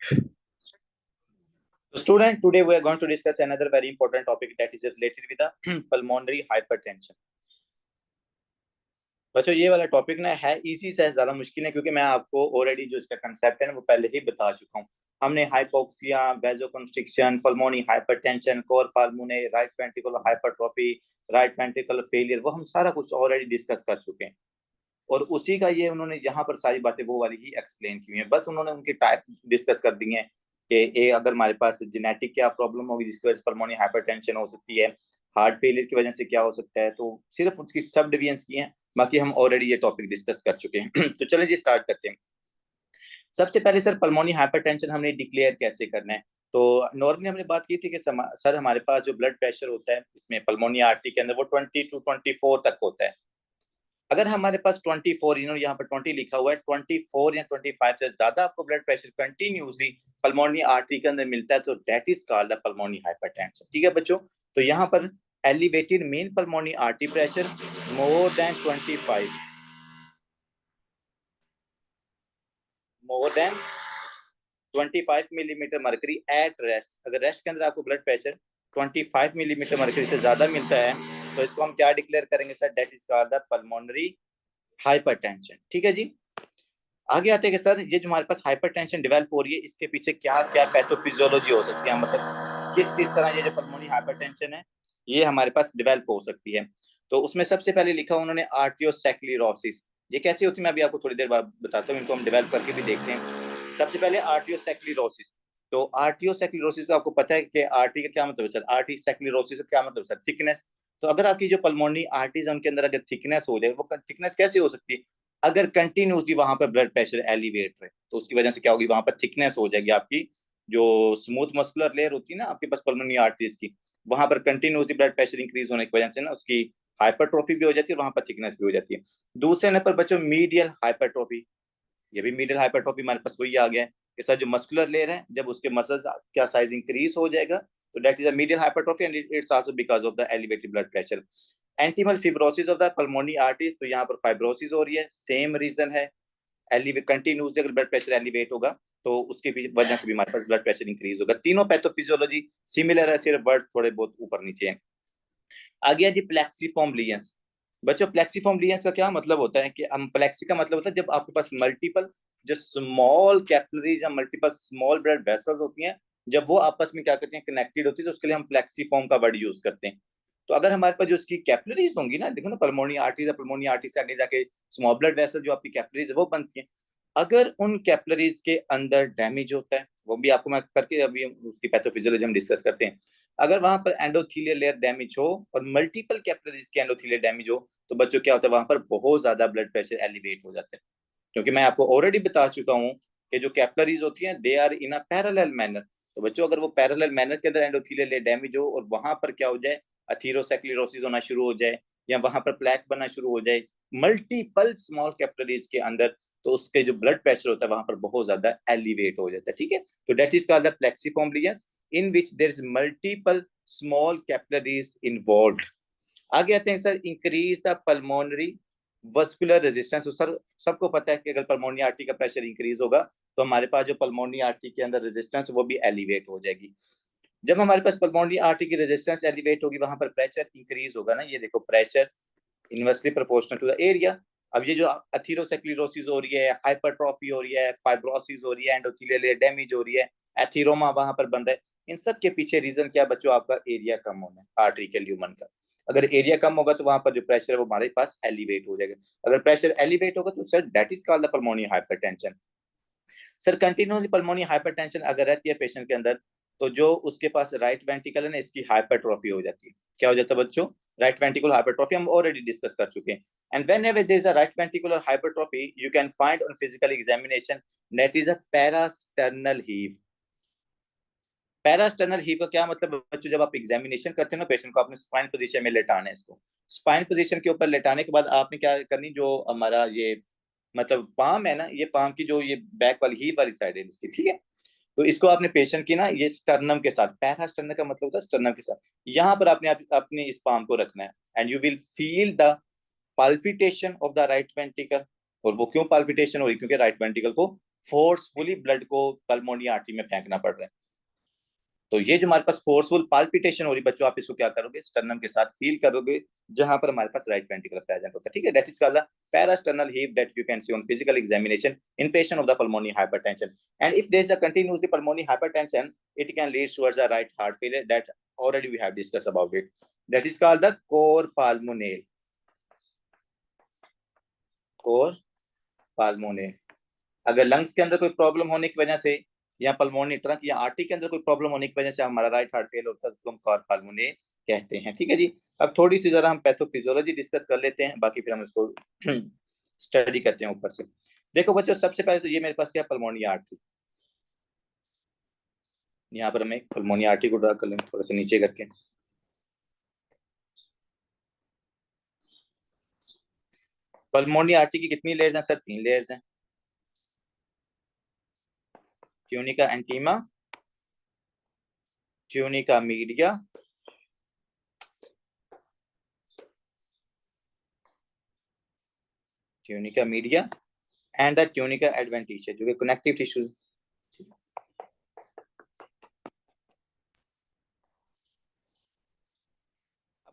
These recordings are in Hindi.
So student, today we are going to discuss another very important topic that is related with the pulmonary hypertension. बच्चों ये वाला टॉपिक ना है इजी से ज्यादा मुश्किल है, क्योंकि मैं आपको ऑलरेडी जो इसका कंसेप्ट है ना वो पहले ही बता चुका हूँ। हमने hypoxia, vasoconstriction, pulmonary hypertension, cor pulmonale, right ventricular hypertrophy, right ventricular failure, वो हम सारा कुछ ऑलरेडी डिस्कस कर चुके हैं। और उसी का ये उन्होंने यहाँ पर सारी बातें वो वाली ही एक्सप्लेन की हुई है, बस उन्होंने उनकी टाइप डिस्कस कर दी है कि अगर हमारे पास जेनेटिक क्या प्रॉब्लम होगी जिसकी वजह से पल्मोनी हाइपरटेंशन हो सकती है, हार्ट फेलियर की वजह से क्या हो सकता है, तो सिर्फ उसकी सब डिवीजन्स की हैं। बाकी हम ऑलरेडी ये टॉपिक डिस्कस कर चुके हैं। तो चलें जी स्टार्ट करते हैं। सबसे पहले सर पल्मोनी हाइपरटेंशन हमने डिक्लेयर कैसे करना है। तो नॉर्मली हमने बात की थी कि सर हमारे पास जो ब्लड प्रेशर होता है इसमें पल्मोनी आर्टरी के अंदर वो 20 to 24 तक होता है। अगर हमारे पास 24, इन्होंने यहाँ पर 20 लिखा हुआ है, 24 या 25 से ज्यादा आपको blood pressure continuously pulmonary artery के अंदर मिलता है तो that is called pulmonary hypertension. ठीक है बच्चों, तो यहाँ पर elevated mean pulmonary artery pressure more than 25, more than 25 millimetre mercury at rest. अगर रेस्ट के अंदर आपको ब्लड प्रेशर 25 मिलीमीटर मर्करी से ज्यादा मिलता है तो इसको हम क्या डिक्लेयर करेंगे sir, that is called pulmonary hypertension. ठीक है जी, आगे आते हैं कि सर ये जो हमारे पास हाइपरटेंशन डेवलप हो रही है इसके पीछे क्या क्या पैथोफिजियोलॉजी हो सकती है, मतलब किस किस तरह ये जो पल्मोनरी हाइपरटेंशन है ये हमारे पास डेवलप हो सकती है। तो उसमें सबसे पहले लिखा उन्होंने आर्टियोसेक्लेरोसिस। ये कैसी होती है मैं अभी आपको थोड़ी देर बाद बताता हूँ, इनको हम डेवलप करके भी देखते हैं। सबसे पहले आर्टियोसेक्लेरोसिस। तो आर्टियोसेक्लेरोसिस आपको पता है कि आर्टरी का क्या मतलब है सर, आर्टियोसेक्लेरोसिस का क्या मतलब सर, थिकनेस। तो अगर आपकी जो पल्मोनरी आर्टरीज है उनके अंदर अगर थिकनेस हो जाए, वो थिकनेस कैसे हो सकती है, अगर कंटिन्यूसली वहां पर ब्लड प्रेशर एलिवेट रहे तो उसकी वजह से क्या होगी, वहां पर थिकनेस हो जाएगी आपकी। जो स्मूथ मस्कुलर लेयर होती है ना आपके पास पल्मोनरी आर्टरीज की, वहां पर कंटिन्यूसली ब्लड प्रेशर इंक्रीज होने की वजह से ना उसकी हाइपरट्रोफी भी हो जाती है और वहां पर थिकनेस भी हो जाती है। दूसरे नंबर बच्चों मीडियल हाइपरट्रोफी। ये भी मीडियल हाइपरट्रोफी हमारे पास वही आ गया है कि सर जो मस्कुलर लेयर है जब उसके मसल्स का साइज इंक्रीज हो जाएगा तो that is a medial hypertrophy and it's also because of the elevated blood pressure. Intimal fibrosis of the pulmonary arteries, तो यहाँ पर फाइब्रोसिस हो रही है, सेम रीजन है, एलिवेट कंटिन्यूसली अगर ब्लड प्रेशर एलिवेट होगा तो उसके वजह से भी हमारे पास ब्लड प्रेशर इंक्रीज होगा। तीनों पैथोफिजियोलॉजी सिमिलर है, सिर्फ वर्ड थोड़े बहुत ऊपर नीचे हैं। आ गया जी प्लेक्सीफॉर्म लीजन्स। बच्चों प्लेक्सीफॉर्म लीजन्स का क्या मतलब होता है कि हम प्लेक्सी का मतलब होता है जब आपके पास मल्टीपल जो स्मॉल कैपिलरीज या मल्टीपल स्मॉल ब्लड वेसल्स होती हैं, जब वो आपस में क्या करती हैं कनेक्टेड होती है तो उसके लिए हम प्लेक्सीफॉर्म का वर्ड यूज करते हैं। तो अगर हमारे पास जो उसकी कैपिलरीज होंगी ना, देखो ना पल्मोनरी आर्टरीज है, पल्मोनरी आर्टरी से आगे जाके स्मॉल ब्लड वेसल जो आपकी कैपिलरीज है वो बनती है। अगर उन कैपिलरीज के अंदर डैमेज होता है, वो भी आपको मैं करके अभी उसकी पैथोफिजियोलॉजी हम डिस्कस करते हैं। अगर वहां पर एंडोथीलियल लेयर डैमेज हो और मल्टीपल कैपिलरीज के एंडोथीलियल डैमेज हो तो बच्चों क्या होता है, वहां पर बहुत ज्यादा ब्लड प्रेशर एलिवेट हो जाता है। क्योंकि मैं आपको ऑलरेडी बता चुका हूँ कि जो कैपिलरीज होती हैं they are in a parallel manner. तो बच्चों अगर वो पैरेलल मैनर के अंदर एंडोथीलियल लेयर डैमेज हो और वहां पर क्या हो जाए, अथीरोसेक्लेरोसिस होना शुरू हो जाए या वहां पर प्लैक बनना शुरू हो जाए मल्टीपल स्मॉल कैपिलरीज के अंदर, तो उसके जो ब्लड प्रेशर होता है वहां पर बहुत ज्यादा एलिवेट हो जाता है। ठीक है, तो that is called the plexiform lesions in which there is multiple small capillaries involved. आगे आते हैं sir increase the pulmonary vascular resistance. तो सर सबको पता है कि अगर पल्मोनरी आर्टरी का प्रेशर इंक्रीज होगा तो हमारे पास जो पल्मोनरी आर्टरी के अंदर रेजिस्टेंस वो भी एलिवेट हो जाएगी। जब हमारे पास पल्मोनरी आर्टरी की रेजिस्टेंस एलिवेट होगी वहां पर प्रेशर इंक्रीज होगा ना, ये देखो pressure inversely proportional to the area. अब ये जो एथीरोसेक्लेरोसिस हो रही है, हाइपरट्रॉफी हो रही है, फाइब्रोसिस हो रही है, एंडोथेलियल लेयर डैमेज हो रही है, एथीरोमा वहां पर बन रहा है, इन सब के पीछे रीजन क्या बच्चों, आपका एरिया कम होना है आर्टरी के ल्यूमन का। अगर एरिया कम होगा तो वहां पर जो प्रेशर है वो हमारे पास एलिवेट हो जाएगा। अगर प्रेशर एलिवेट होगा तो sir that is called the pulmonary hypertension. Sir continuously pulmonary hypertension अगर रहती है पेशेंट के अंदर तो जो उसके पास राइट वेंट्रिकल है ना इसकी हाइपरट्रॉफी हो जाती है। क्या हो जाता है बच्चों, राइट वेंट्रिकुलर हाइपरट्रॉफी, हम ऑलरेडी डिस्कस कर चुके हैं। And whenever there is a right ventricular hypertrophy you can find on physical examination that is a parasternal heave. Parasternal heave का क्या मतलब बच्चों, जब आप एग्जामिनेशन करते हैं ना पेशेंट को आपने स्पाइन पोजीशन में लेटाना है इसको। स्पाइन पोजीशन के ऊपर लेटाने के बाद आपने क्या करनी, जो हमारा ये मतलब पाम है ना, ये पाम की जो ये बैक वाली हीप वाली साइड है इसकी, ठीक है, तो इसको आपने पेशेंट की ना ये स्टर्नम के साथ, पैरा स्टर्नम का मतलब होता है स्टर्नम के साथ, यहाँ पर आपने अपने इस पाम को रखना है and you will feel the palpitation of the right ventricle. और वो क्यों पाल्पिटेशन हो रही, क्योंकि राइट वेंट्रिकल को फोर्सफुली ब्लड को पल्मोनरी आर्टरी में फेंकना पड़ रहा है। तो ये जो हमारे पास फोर्सफुल पाल्पिटेशन हो रही बच्चों, आप इसको क्या करोगे, स्टर्नम के साथ फील करोगे जहां पर हमारे पास राइट वेंट्रिकल प्रेजेंट होता है, ठीक है। That is called the parasternal heave that you can see on physical examination in patient of the pulmonary hypertension. And if there is a continuously pulmonary hypertension, it can lead towards a right heart failure that already we have discussed about it. That is called the cor pulmonale. cor pulmonale. अगर लंग्स के अंदर कोई प्रॉब्लम होने की वजह से या पल्मोनरी ट्रंक या आर्टरी के अंदर कोई प्रॉब्लम होने की वजह से हमारा राइट हार्ट फेल होता है, उसको हम कॉर पल्मोनरी कहते हैं, ठीक है जी। अब थोड़ी सी जरा हम पैथोफिजियोलॉजी डिस्कस कर लेते हैं, बाकी फिर हम इसको स्टडी करते हैं ऊपर से। देखो बच्चों, सबसे पहले तो ये मेरे पास क्या, पल्मोनरी आर्टरी। यहाँ पर हम एक पल्मोनरी आर्टरी को ड्रा कर लें थोड़ा सा नीचे करके। पल्मोनरी आर्टरी की कितनी लेयर्स हैं सर? 3 लेयर्स हैं, tunica intima, tunica media, tunica media and the tunica adventitia, जो कि कनेक्टिव टिश्यूज।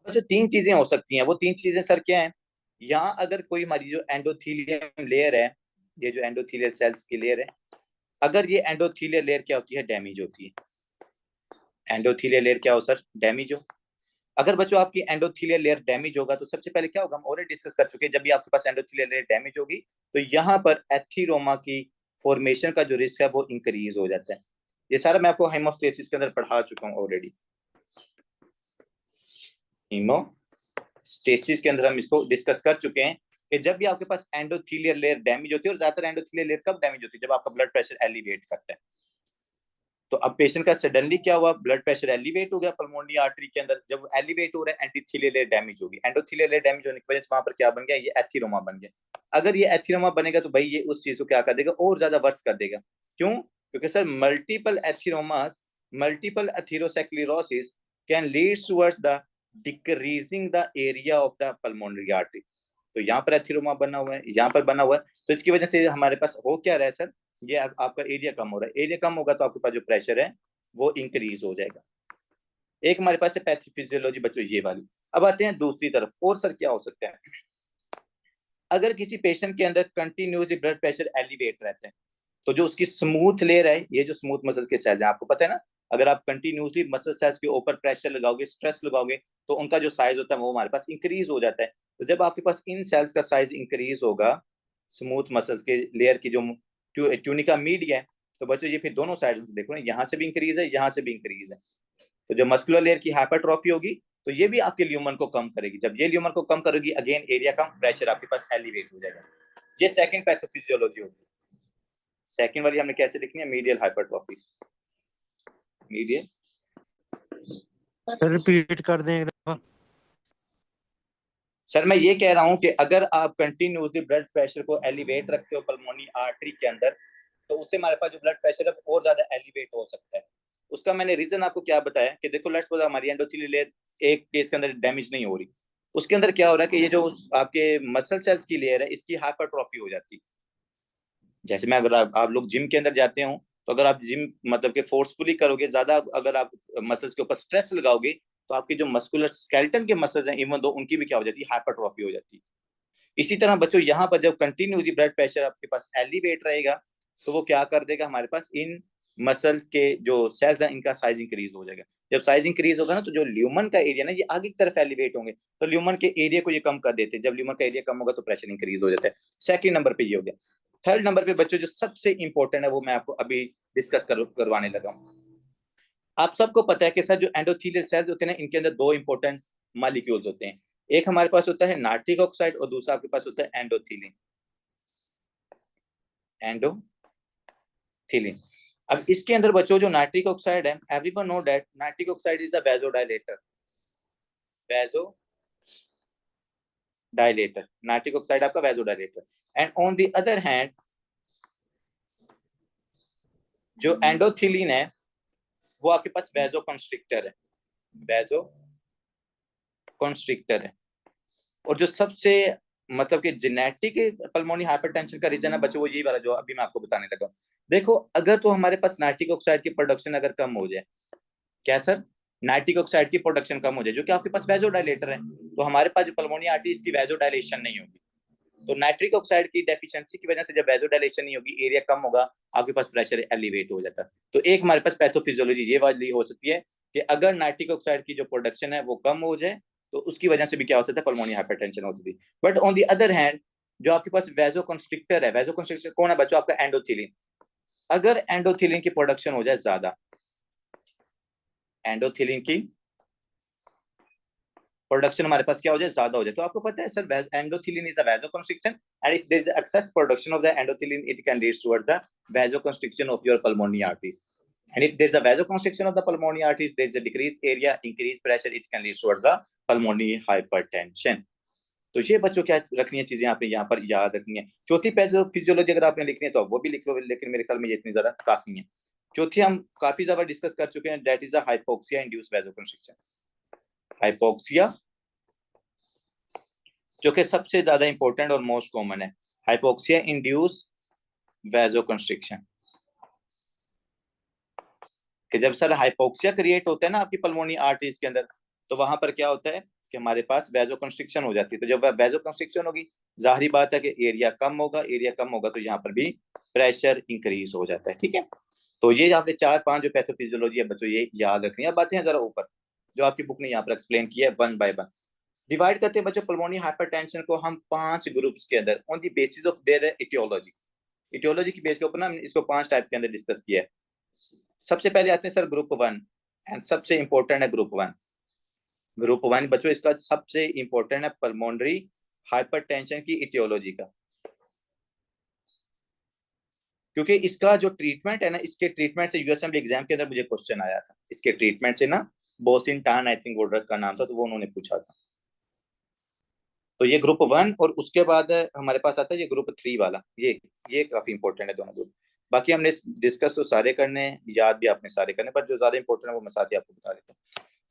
अब जो 3 चीजें हो सकती हैं, वो 3 चीजें सर क्या है? यहाँ अगर कोई हमारी जो एंडोथीलियम लेयर है, ये जो एंडोथीलियल सेल्स की लेयर है, अगर ये एंडोथीलियल लेयर क्या होती है, डैमेज होती है। एंडोथीलियल लेयर क्या हो सर? डैमेज हो। अगर बच्चों आपकी एंडोथीलियल लेयर डैमेज होगा तो सबसे पहले क्या होगा, हम ऑलरेडी डिस्कस कर चुके हैं, जब भी आपके पास एंडोथीलियल लेयर डैमेज होगी तो यहाँ पर एथीरोमा की फॉर्मेशन का जो रिस्क है वो इंक्रीज हो जाता है। ये सारा मैं आपको हेमोस्टेसिस के अंदर पढ़ा चुका हूँ ऑलरेडी। हेमोस्टेसिस के अंदर हम इसको डिस्कस कर चुके हैं कि जब भी आपके पास एंडोथीलियल लेयर डैमेज होती है, और ज्यादातर एंडोथीलियल लेयर कब डैमेज होती है, जब आपका ब्लड प्रेशर एलिवेट करता है। तो अब पेशेंट का सडनली क्या हुआ, ब्लड प्रेशर एलिवेट हो गया पल्मोनरी आर्टरी के अंदर। जब एलिवेट हो रहा है, एंटीथीलियल लेयर डैमेज होगी, एंडोथीलियल लेयर डैमेज होने की वजह से वहां पर क्या बन गया, ये एथीरोमा बन गया। अगर ये एथीरोमा बनेगा तो भाई ये उस चीज को क्या कर देगा, और ज्यादा वर्स कर देगा। क्यों? क्योंकि sir multiple atheromas, multiple atherosclerosis can lead towards the decreasing the area of the pulmonary artery. तो यहाँ पर एथीरोमा बना हुआ है, यहाँ पर बना हुआ है, तो इसकी वजह से हमारे पास हो क्या रहा है सर, ये आपका एरिया कम हो रहा है। एरिया कम होगा तो आपके पास जो प्रेशर है वो इंक्रीज हो जाएगा। एक हमारे पास है पैथोफिजियोलॉजी बच्चों ये वाली। अब आते हैं दूसरी तरफ, और सर क्या हो सकता है, अगर किसी पेशेंट के अंदर कंटिन्यूसली ब्लड प्रेशर एलिवेट रहता है, तो जो उसकी स्मूथ लेयर है, ये जो स्मूथ मसल के सेल्स है, आपको पता है ना, अगर आप कंटिन्यूसली मसल सेल्स के ऊपर प्रेशर लगाओगे, स्ट्रेस लगाओगे, तो उनका जो साइज होता है वो हमारे पास इंक्रीज हो जाता है। तो जब आपके पास इन सेल्स का साइज इंक्रीज होगा, स्मूथ मसल्स के लेयर की जो ट्यूनिका मीडिया है, तो बच्चों ये फिर दोनों साइड देखो ना, यहाँ से भी इंक्रीज है, यहाँ से भी इंक्रीज है। तो जब मस्कुलर लेयर की हाइपरट्रॉफी होगी तो ये भी आपके ल्यूमन को कम करेगी। जब ये ल्यूमन को कम करेगी, अगेन एरिया कम, प्रेशर आपके पास एलिवेट हो जाएगा। ये सेकंड पैथोफिजियोलॉजी होगी। सेकंड वाली हमने कैसे लिखनी है, मीडियल हाइपरट्रॉफी। मीडियल, रिपीट कर दें एक दफा। सर मैं ये कह रहा हूं कि अगर आप कंटिन्यूसली ब्लड प्रेशर को एलिवेट रखते हो पल्मोनरी आर्टरी के अंदर, तो उससे हमारे पास जो ब्लड प्रेशर है और ज्यादा एलिवेट हो सकता है। उसका मैंने रीजन आपको क्या बताया कि देखो, लेट्स सपोज हमारी एंडोथेलियल लेयर एक केस के अंदर डैमेज नहीं हो रही, उसके अंदर क्या हो रहा है कि ये जो आपके मसल सेल्स की लेयर है, इसकी हाइपरट्रॉफी हो जाती है। जैसे मैं, अगर आप लोग जिम के अंदर जाते हो, तो अगर आप जिम मतलब के फोर्सफुली करोगे, ज्यादा अगर आप मसल्स के ऊपर स्ट्रेस लगाओगे, तो आपके जो मस्कुलर स्केलेटन के मसल्स हैं, इवन दो उनकी भी क्या हो जाती है, हाइपरट्रॉफी हो जाती है। इसी तरह बच्चों यहाँ पर जब कंटिन्यूसली ब्लड प्रेशर आपके पास एलिवेट रहेगा, तो वो क्या कर देगा, हमारे पास इन मसल के जो सेल्स हैं इनका साइज इंक्रीज हो जाएगा। जब साइज इंक्रीज होगा ना, तो जो ल्यूमन का एरिया ना, ये आगे की तरफ एलिवेट होंगे, तो ल्यूमन के एरिया को ये कम कर देते हैं। जब ल्यूमन का एरिया कम होगा तो प्रेशर इंक्रीज हो जाता है। सेकंड नंबर पे ये हो गया। थर्ड नंबर पे बच्चों जो सबसे इंपॉर्टेंट है, वो मैं आपको अभी डिस्कस करवाने लगा हूँ। आप सबको पता है कि सर जो एंडोथेलियल सेल्स होते हैं ना, इनके अंदर दो इंपॉर्टेंट मॉलिक्यूल्स होते हैं। एक हमारे पास होता है नाइट्रिक ऑक्साइड और दूसरा आपके पास होता है एंडोथिलिन। एंडोथिलिन। अब इसके अंदर बच्चों जो नाइट्रिक ऑक्साइड है, everyone know that nitric oxide is a vasodilator. Vasodilator, nitric oxide आपका vasodilator. And on the other hand जो एंडोथिलिन है, वो आपके पास वेजो कंस्ट्रिक्टर है। वेजो कंस्ट्रिक्टर है। और जो सबसे मतलब कि जेनेटिक पल्मोनी हाइपरटेंशन का रीजन है बच्चों वो यही वाला जो अभी मैं आपको बताने लगा। देखो अगर तो हमारे पास नाइट्रिक ऑक्साइड की प्रोडक्शन अगर कम हो जाए, क्या सर, नाइट्रिक ऑक्साइड की प्रोडक्शन कम हो जाए जो कि आपके पास वैजोडाइलेटर है, तो हमारे पास जो पल्मोनी आर्टरी इसकी वैजोडाइलेशन नहीं होगी। तो नाइट्रिक ऑक्साइड की डेफिशिएंसी की वजह से जब वैजोडाइलेशन नहीं होगी, एरिया कम होगा, आपके पास प्रेशर एलिवेट हो जाता है। तो एक हमारे पास पैथोफिजियोलॉजी ये वाली हो सकती है कि अगर नाइट्रिक ऑक्साइड की जो प्रोडक्शन है वो कम हो जाए तो उसकी वजह से भी क्या हो सकता है, पल्मोनी हाइपरटेंशन हो सकती है। But on the other hand जो आपके पास वैजोकंस्ट्रिक्टर है, वैजोकंस्ट्रिक्टर कौन है बच्चों, आपका एंडोथिलिन। अगर एंडोथिलिन की प्रोडक्शन हो जाए ज्यादा, एंडोथिलिन की प्रोडक्शन हमारे पास क्या हो जाए, ज्यादा हो जाए, तो आपको पता है sir endothelin is a vasoconstriction and if there is excess production of the endothelin it can lead towards the vasoconstriction of your pulmonary arteries and if there is a vasoconstriction of the pulmonary arteries there is a decreased area, increased pressure, it can lead towards the pulmonary hypertension। तो ये बच्चों क्या रखनी है चीजें आपने यहाँ पर याद रखनी है। चौथी फिजियोलॉजी अगर आपने लिखनी है तो वो भी लिख लो, लेकिन मेरे ख्याल में ये इतनी ज्यादा काफी है। चौथी हम काफी ज्यादा डिस्कस कर चुके हैं, that is the hypoxia induced vasoconstriction. Hypoxia जो कि सबसे ज्यादा इंपॉर्टेंट और मोस्ट कॉमन है, हाइपोक्सिया इंड्यूस वैसोकंस्ट्रिक्शन। कि जब सर हाइपोक्सिया क्रिएट होता है ना आपकी पल्मोनी आर्टरीज के अंदर, तो वहां पर क्या होता है कि हमारे पास वैसोकंस्ट्रिक्शन हो जाती है। तो जब वैसोकंस्ट्रिक्शन होगी, जाहिर बात है कि एरिया कम होगा, एरिया कम होगा तो यहाँ पर भी प्रेशर इंक्रीज हो जाता है। ठीक है, तो ये आपने 4-5 जो पैथोफिजियोलॉजी है बच्चों ये याद रखनी है। अब बातें हैं जरा ऊपर जो आपकी बुक ने यहाँ पर एक्सप्लेन किया है, वन बाय वन डिवाइड करते हैं बच्चों पल्मोनी हाइपरटेंशन को हम 5 ग्रुप्स के अंदर on the basis of their aetiology. Aetiology की बेस के ऊपर ना इसको 5 टाइप के अंदर डिस्कस किया है। सबसे पहले आते हैं सर ग्रुप 1 एंड सबसे इंपॉर्टेंट है ग्रुप 1। ग्रुप 1 बच्चों इसका सबसे इंपॉर्टेंट है पल्मोनरी हाइपरटेंशन की इटियोलॉजी का, क्योंकि इसका जो ट्रीटमेंट है ना, इसके ट्रीटमेंट से यूएसएमएल एग्जाम के अंदर मुझे क्वेश्चन आया था इसके ट्रीटमेंट से ना, बोसिन टान आई थिंक वो ड्रग का नाम था, तो वो उन्होंने पूछा था। तो ये ग्रुप 1 और उसके बाद हमारे पास आता है ये ग्रुप 3 वाला, ये काफी इंपॉर्टेंट है दोनों ग्रुप। बाकी हमने डिस्कस तो सारे करने हैं, याद भी आपने सारे करने, पर जो ज्यादा इंपॉर्टेंट है वो मैं साथ ही आपको बता देता हूँ।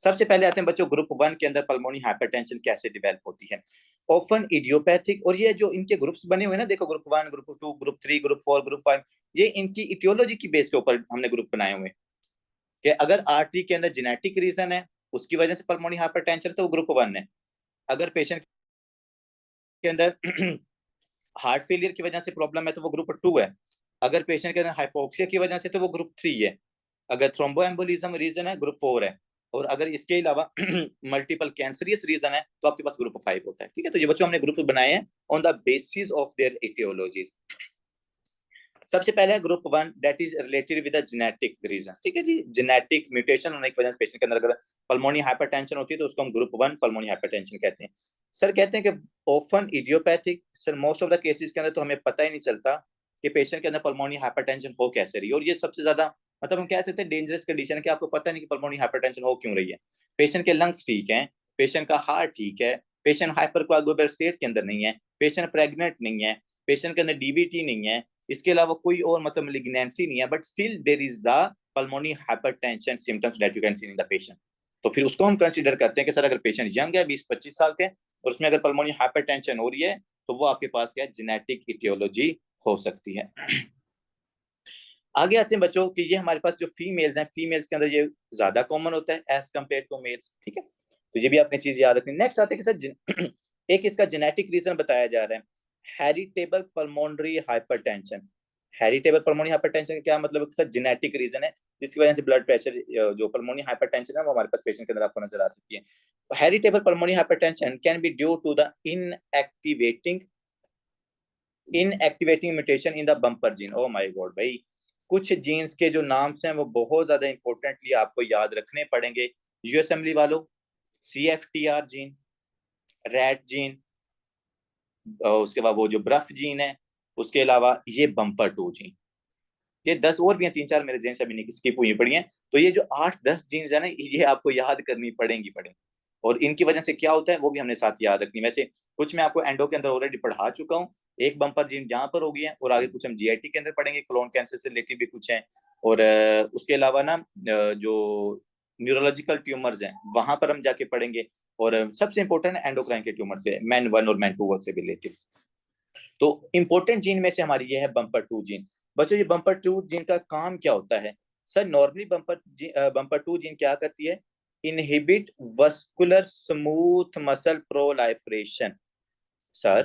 सबसे पहले आते हैं बच्चों ग्रुप 1 के अंदर पल्मोनी हाइपरटेंशन कैसे डेवलप होती है। ऑफन इडियोपैथिक, और ये जो इनके ग्रुप्स बने हुए हैं ना, देखो group 1, group 2, group 3, group 4, group 5, ये इनकी इटियोलॉजी की बेस के ऊपर हमने ग्रुप बनाए हुए हैं कि अगर आर्टरी के अंदर जेनेटिक रीजन है उसकी वजह से पल्मोनी हाइपरटेंशन तो वो ग्रुप 1 है। अगर पेशेंट के अंदर हार्ट फेलियर की वजह से प्रॉब्लम है तो वो ग्रुप 2 है। अगर पेशेंट के अंदर हाइपोक्सिया की वजह से तो वो ग्रुप 3 है। अगर थ्रोम्बोएम्बोलिज्म रीजन है ग्रुप 4 है। और अगर इसके अलावा मल्टीपल कैंसरियस रीजन है तो आपके पास ग्रुप 5 होता है। ठीक है, तो ये बच्चों हमने ग्रुप बनाए हैं on the basis of their aetiologies. सबसे पहले है group 1 that is related with the genetic reason. ठीक है जी, जेनेटिक म्यूटेशन होने की वजह से पेशेंट के अंदर अगर पल्मोनी हाइपरटेंशन होती है तो उसको हम ग्रुप 1 पल्मोनी हाइपरटेंशन कहते हैं। सर कहते हैं कि often idiopathic, sir most of the cases के अंदर तो हमें पता ही नहीं चलता कि पेशेंट के अंदर पल्मोनी हाइपरटेंशन हो कैसे रही है, और ये सबसे ज्यादा मतलब हम कह सकते हैं डेंजरस कंडीशन है कि आपको पता नहीं कि पल्मोनी हाइपरटेंशन हो क्यों रही है। पेशेंट के लंग्स ठीक है, पेशेंट का हार्ट ठीक है, पेशेंट हाइपरकोआगुलेबल स्टेट के अंदर नहीं है, पेशेंट प्रेग्नेंट नहीं है, पेशेंट के अंदर डीवीटी नहीं है, इसके अलावा कोई और मतलब malignancy नहीं है, but still there is the pulmonary hypertension symptoms that you can see in the patient। तो फिर उसको हम कंसीडर करते हैं कि सर अगर पेशेंट यंग है 20-25 साल के और उसमें अगर पल्मोनी हाइपरटेंशन हो रही है तो वो आपके पास क्या है, जेनेटिक इटियोलॉजी हो सकती है। आगे आते हैं बच्चों कि ये हमारे पास जो फीमेल्स हैं, फीमेल्स के अंदर ये ज्यादा कॉमन होता है एज कम्पेयर टू मेल्स। ठीक है, तो ये भी आपने चीज याद रखनी। नेक्स्ट आते हैं कि सर एक इसका जेनेटिक रीजन बताया जा रहा है, heritable pulmonary hypertension. Heritable pulmonary hypertension का क्या मतलब है सर, जेनेटिक रीजन है जिसकी वजह से ब्लड प्रेशर जो पल्मोनरी हाइपरटेंशन है वो हमारे पास पेशेंट के अंदर आपको नजर आ सकती है। Heritable pulmonary hypertension can be due to the inactivating mutation in the bumper gene. Oh my god भाई, कुछ जीन्स के जो नाम्स हैं वो बहुत ज्यादा इंपॉर्टेंटली आपको याद रखने पड़ेंगे यूएसएमली वालों। CFTR जीन, रैट जीन, उसके बाद वो जो ब्रफ जीन है, उसके अलावा ये बम्पर 2 जीन, ये 10 और भी हैं, 3-4 मेरे जेन से अभी नहीं स्किप हुई पड़ी हैं। तो ये जो 8-10 जीन्स है ना ये आपको याद करनी पड़ेंगी। और इनकी वजह से क्या होता है वो भी हमने साथ याद रखनी। वैसे कुछ मैं आपको एंडो के अंदर ऑलरेडी पढ़ा चुका हूँ, एक बम्पर जीन यहाँ पर हो गई है, और आगे कुछ हम जीआईटी के अंदर पढ़ेंगे, क्लोन कैंसर से रिलेटेड भी कुछ है। और उसके अलावा ना जो न्यूरोलॉजिकल ट्यूमर्स हैं वहां पर हम जाके पढ़ेंगे। और सबसे इंपॉर्टेंट एंडोक्राइन के ट्यूमर से, मैन 1 और मैन 2 से रिलेटेड। तो इंपॉर्टेंट जीन में से हमारी ये है बम्पर 2 जीन। बच्चों ये बम्पर 2 जीन का काम क्या होता है सर? नॉर्मली बम्पर 2 जीन क्या करती है? Inhibit vascular smooth muscle proliferation. Sir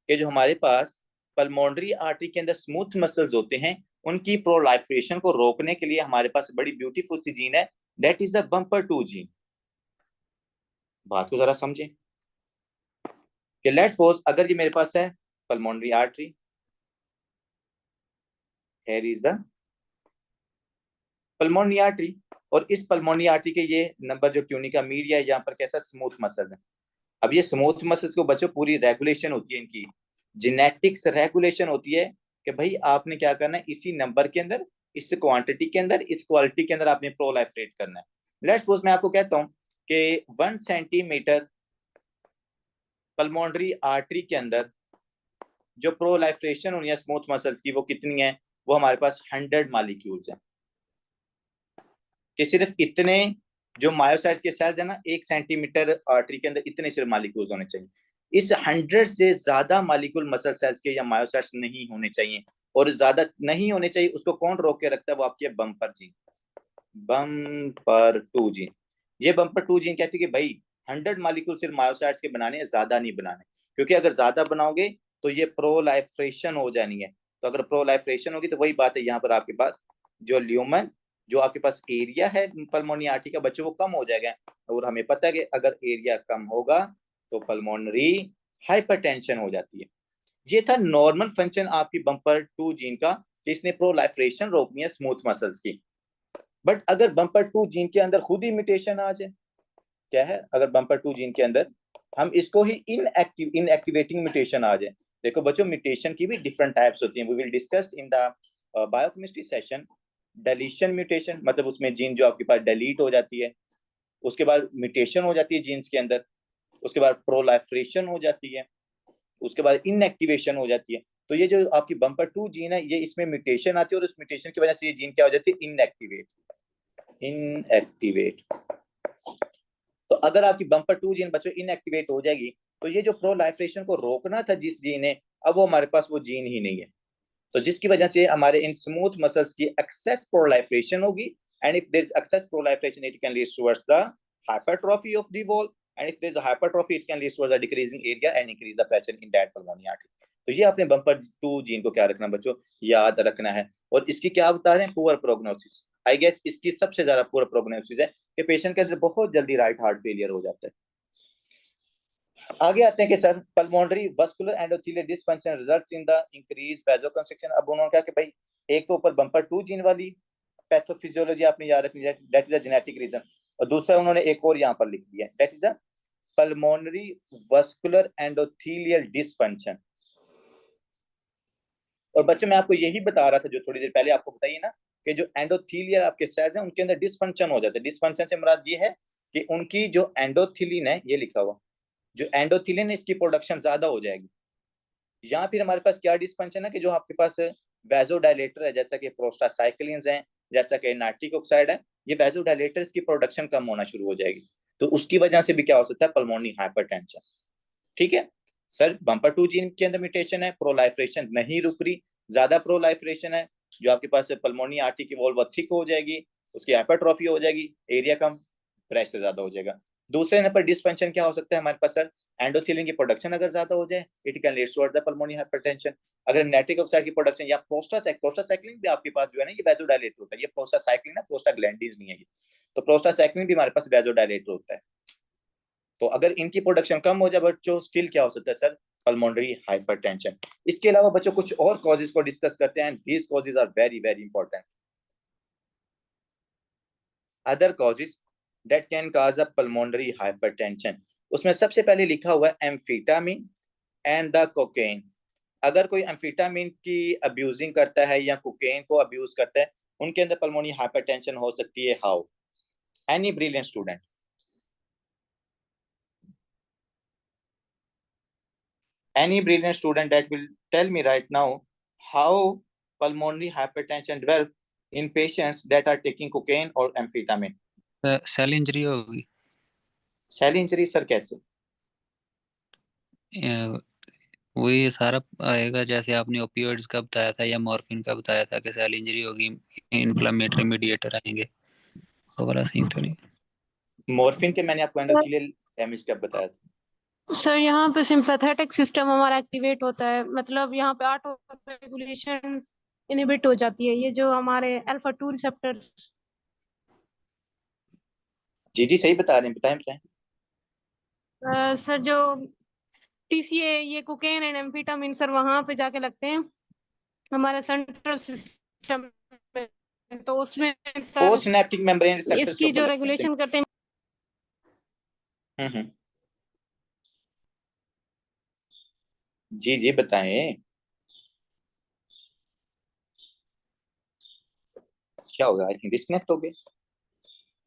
कि जो हमारे पास पल्मोनरी आर्टरी के अंदर स्मूथ मसल्स होते हैं, उनकी प्रोलाइफरेशन को रोकने के लिए हमारे पास बड़ी ब्यूटीफुल सी जीन है, that is the bumper 2 gene. बात को जरा समझें कि लेट्स सपोज अगर ये मेरे पास है pulmonary artery, here is the pulmonary artery, और इस पल्मोनरी आर्टरी के ये नंबर जो ट्यूनिका मीडिया है, यहाँ पर कैसा स्मूथ मसल्स है। अब ये स्मूथ मसल्स को बच्चों पूरी रेगुलेशन होती है, इनकी जेनेटिक्स रेगुलेशन होती है कि भाई आपने क्या करना है, इसी नंबर के अंदर, इस क्वांटिटी के अंदर, इस क्वालिटी के अंदर आपने प्रोलाइफरेट करना है। लेट्स सपोज मैं आपको कहता हूं कि 1 सेंटीमीटर पल्मोनरी आर्टरी के अंदर जो प्रोलाइफरेशन होनी है स्मूथ मसल्स की, वो कितनी है? वो हमारे पास 100 मॉलिक्यूल्स हैं। कि सिर्फ इतने जो मायोसाइट्स के सेल्स है ना, 1 सेंटीमीटर आर्टरी के अंदर इतने सिर्फ मॉलिक्यूल्स होने चाहिए। इस 100 से ज्यादा मॉलिक्यूल मसल सेल्स के या मायोसाइट्स नहीं होने चाहिए, और ज्यादा नहीं होने चाहिए उसको कौन रोक के रखता है? वो आपकी बम्पर जीन, बम्पर 2 जीन। ये बम्पर 2 जीन कहती है कि भाई 100 मॉलिक्यूल सिर्फ मायोसाइट्स के बनाने हैं, ज्यादा नहीं बनाने, क्योंकि अगर ज्यादा बनाओगे तो ये प्रोलाइफरेशन हो जानी है। तो अगर प्रोलाइफरेशन होगी तो वही बात है, यहाँ पर आपके पास जो ल्यूमन, जो आपके पास एरिया है पल्मोनरी आर्टरी का बच्चों, वो कम हो जाएगा। और हमें पता है कि अगर एरिया कम होगा तो पल्मोनरी हाइपरटेंशन हो जाती है। ये था नॉर्मल फंक्शन आपकी बम्पर 2 जीन का, कि इसने प्रोलाइफरेशन रोकनी है स्मूथ मसल्स की। बट अगर बम्पर 2 जीन के अंदर खुद ही म्यूटेशन आ जाए, क्या है, अगर बम्पर 2 जीन के अंदर हम इसको ही इनएक्टिवेटिंग म्यूटेशन आ जाए। देखो बच्चों, म्यूटेशन की भी डिफरेंट टाइप्स होती हैं, we will discuss in the biochemistry session. Deletion mutation मतलब उसमें जीन जो आपके पास डिलीट हो जाती है, उसके बाद म्यूटेशन हो जाती है जीन्स के अंदर, उसके बाद प्रोलाइफरेशन हो जाती है, उसके बाद इनएक्टिवेशन हो जाती है। तो ये जो आपकी बम्पर 2 जीन है, ये इसमें म्यूटेशन आती है, और उस म्यूटेशन की वजह से ये जीन क्या हो जाती है? इनएक्टिवेट। तो अगर आपकी बम्पर 2 जीन बच्चों इनएक्टिवेट हो जाएगी, तो ये जो प्रोलाइफरेशन को रोकना था जिस जीन ने, अब वो हमारे पास वो जीन ही नहीं है। तो जिसकी वजह से हमारे इन स्मूथ मसल्स की एक्सेस प्रोलाइफरेशन होगी, and if there is excess proliferation it can lead towards the hypertrophy of the wall, and if there is a hypertrophy it can lead towards a decreasing area and increase the pressure in that pulmonary artery। तो ये आपने बम्पर 2 जीन को क्या रखना बच्चों? याद रखना है। और इसकी क्या बता रहे हैं? Poor prognosis. आई गेस इसकी सबसे ज्यादा पुअर प्रोग्नोसिस है कि पेशेंट के अंदर बहुत जल्दी राइट हार्ट फेलियर हो जाता है। आगे आते हैं कि sir pulmonary vascular endothelial dysfunction results in the increase vasoconstriction. अब उन्होंने कहा कि भाई एक तो ऊपर बम्पर 2 जीन वाली पैथोफिजियोलॉजी आपने याद रखनी है, that is a genetic reason, और दूसरा उन्होंने एक और यहाँ पर लिख दिया है, that is a pulmonary vascular endothelial dysfunction. और बच्चों मैं आपको यही बता रहा था जो थोड़ी देर पहले आपको बताइए ना, कि जो एंडोथेलियल आपके सेल्स हैं उनके अंदर डिसफंक्शन हो जाता है। डिसफंक्शन से मुराद ये है कि उनकी जो एंडोथिलिन है, ये लिखा हुआ, जो एंडोथिलिन है इसकी प्रोडक्शन ज्यादा हो जाएगी। या फिर हमारे पास क्या डिसफंक्शन है कि जो आपके पास वैसोडाइलेटर है, जैसा कि प्रोस्टासाइक्लिन्स हैं, जैसा कि नाइट्रिक ऑक्साइड है, ये वैसोडाइलेटर्स की प्रोडक्शन कम होना शुरू हो जाएगी। तो उसकी वजह से भी क्या हो सकता है? Pulmonary hypertension. ठीक है सर, बम्पर 2 जीन के अंदर म्यूटेशन है, प्रोलाइफरेशन नहीं रुक रही, ज्यादा प्रोलाइफरेशन है, जो आपके पास पल्मोनरी आर्टरी की वॉल थिक हो जाएगी, उसकी हाइपरट्रॉफी हो जाएगी, एरिया कम, प्रेशर ज्यादा हो जाएगा। दूसरे नंबर डिसफंक्शन क्या हो सकता है हमारे पास सर? एंडोथिलिन की प्रोडक्शन अगर ज्यादा हो जाए, it can lead towards the pulmonary hypertension. अगर नाइट्रिक ऑक्साइड की प्रोडक्शन या प्रोस्टासाइक्लिन भी आपके पास जो है ना, ये वैसोडाइलेटर होता है, ये प्रोस्टासाइक्लिन है, प्रोस्टाग्लैंडिन्स नहीं है ये। तो प्रोस्टासाइक्लिन भी हमारे पास वैसोडाइलेटर होता है। तो अगर इनकी प्रोडक्शन कम हो जाए बच्चों, स्टिल क्या हो सकता है सर? Pulmonary hypertension. इसके अलावा बच्चों कुछ और कॉजेज को डिस्कस करते हैं, these causes are very very important. Other causes that can cause a pulmonary hypertension, उसमें सबसे पहले लिखा हुआ है एम्फेटामिन एंड द कोकेन। अगर कोई एम्फेटामिन की अब्यूजिंग करता है या कोकेन को अब्यूज करता है, उनके अंदर पल्मोनरी हाइपरटेंशन हो सकती है। How? Any brilliant student, any brilliant student that will tell me right now how pulmonary hypertension develop in patients that are taking cocaine or amphetamine? Cell injury होगी। सेल इंजरी सर कैसे? वही सारा आएगा जैसे आपने ओपियोइड्स का बताया था या मॉर्फिन का बताया था कि सेल इंजरी होगी, इन्फ्लेमेटरी मीडिएटर आएंगे, वो वाला सीन तो नहीं। मॉर्फिन के मैंने आपको एंडोथेलियल डैमेज कब बताया था? सर यहाँ पे सिंपैथेटिक सिस्टम हमारा एक्टिवेट होता है, मतलब यहाँ पे ऑटो रेगुलेशन इनहिबिट हो जाती है, ये जो हमारे अल्फा 2 रिसेप्टर्स। जी जी सही बता रहे हैं, बताएं बताएं। सर जो टीसीए, ये कोकेन एंड एम्फेटामिन सर वहां पे जाके लगते हैं हमारे सेंट्रल सिस्टम में, तो उसमें sir post synaptic membrane receptors के इसकी ऊपर जो लगते हैं। रेगुलेशन करते हैं। हम्म। जी जी बताएं। क्या होगा? आई थिंक डिस्कनेक्ट हो गए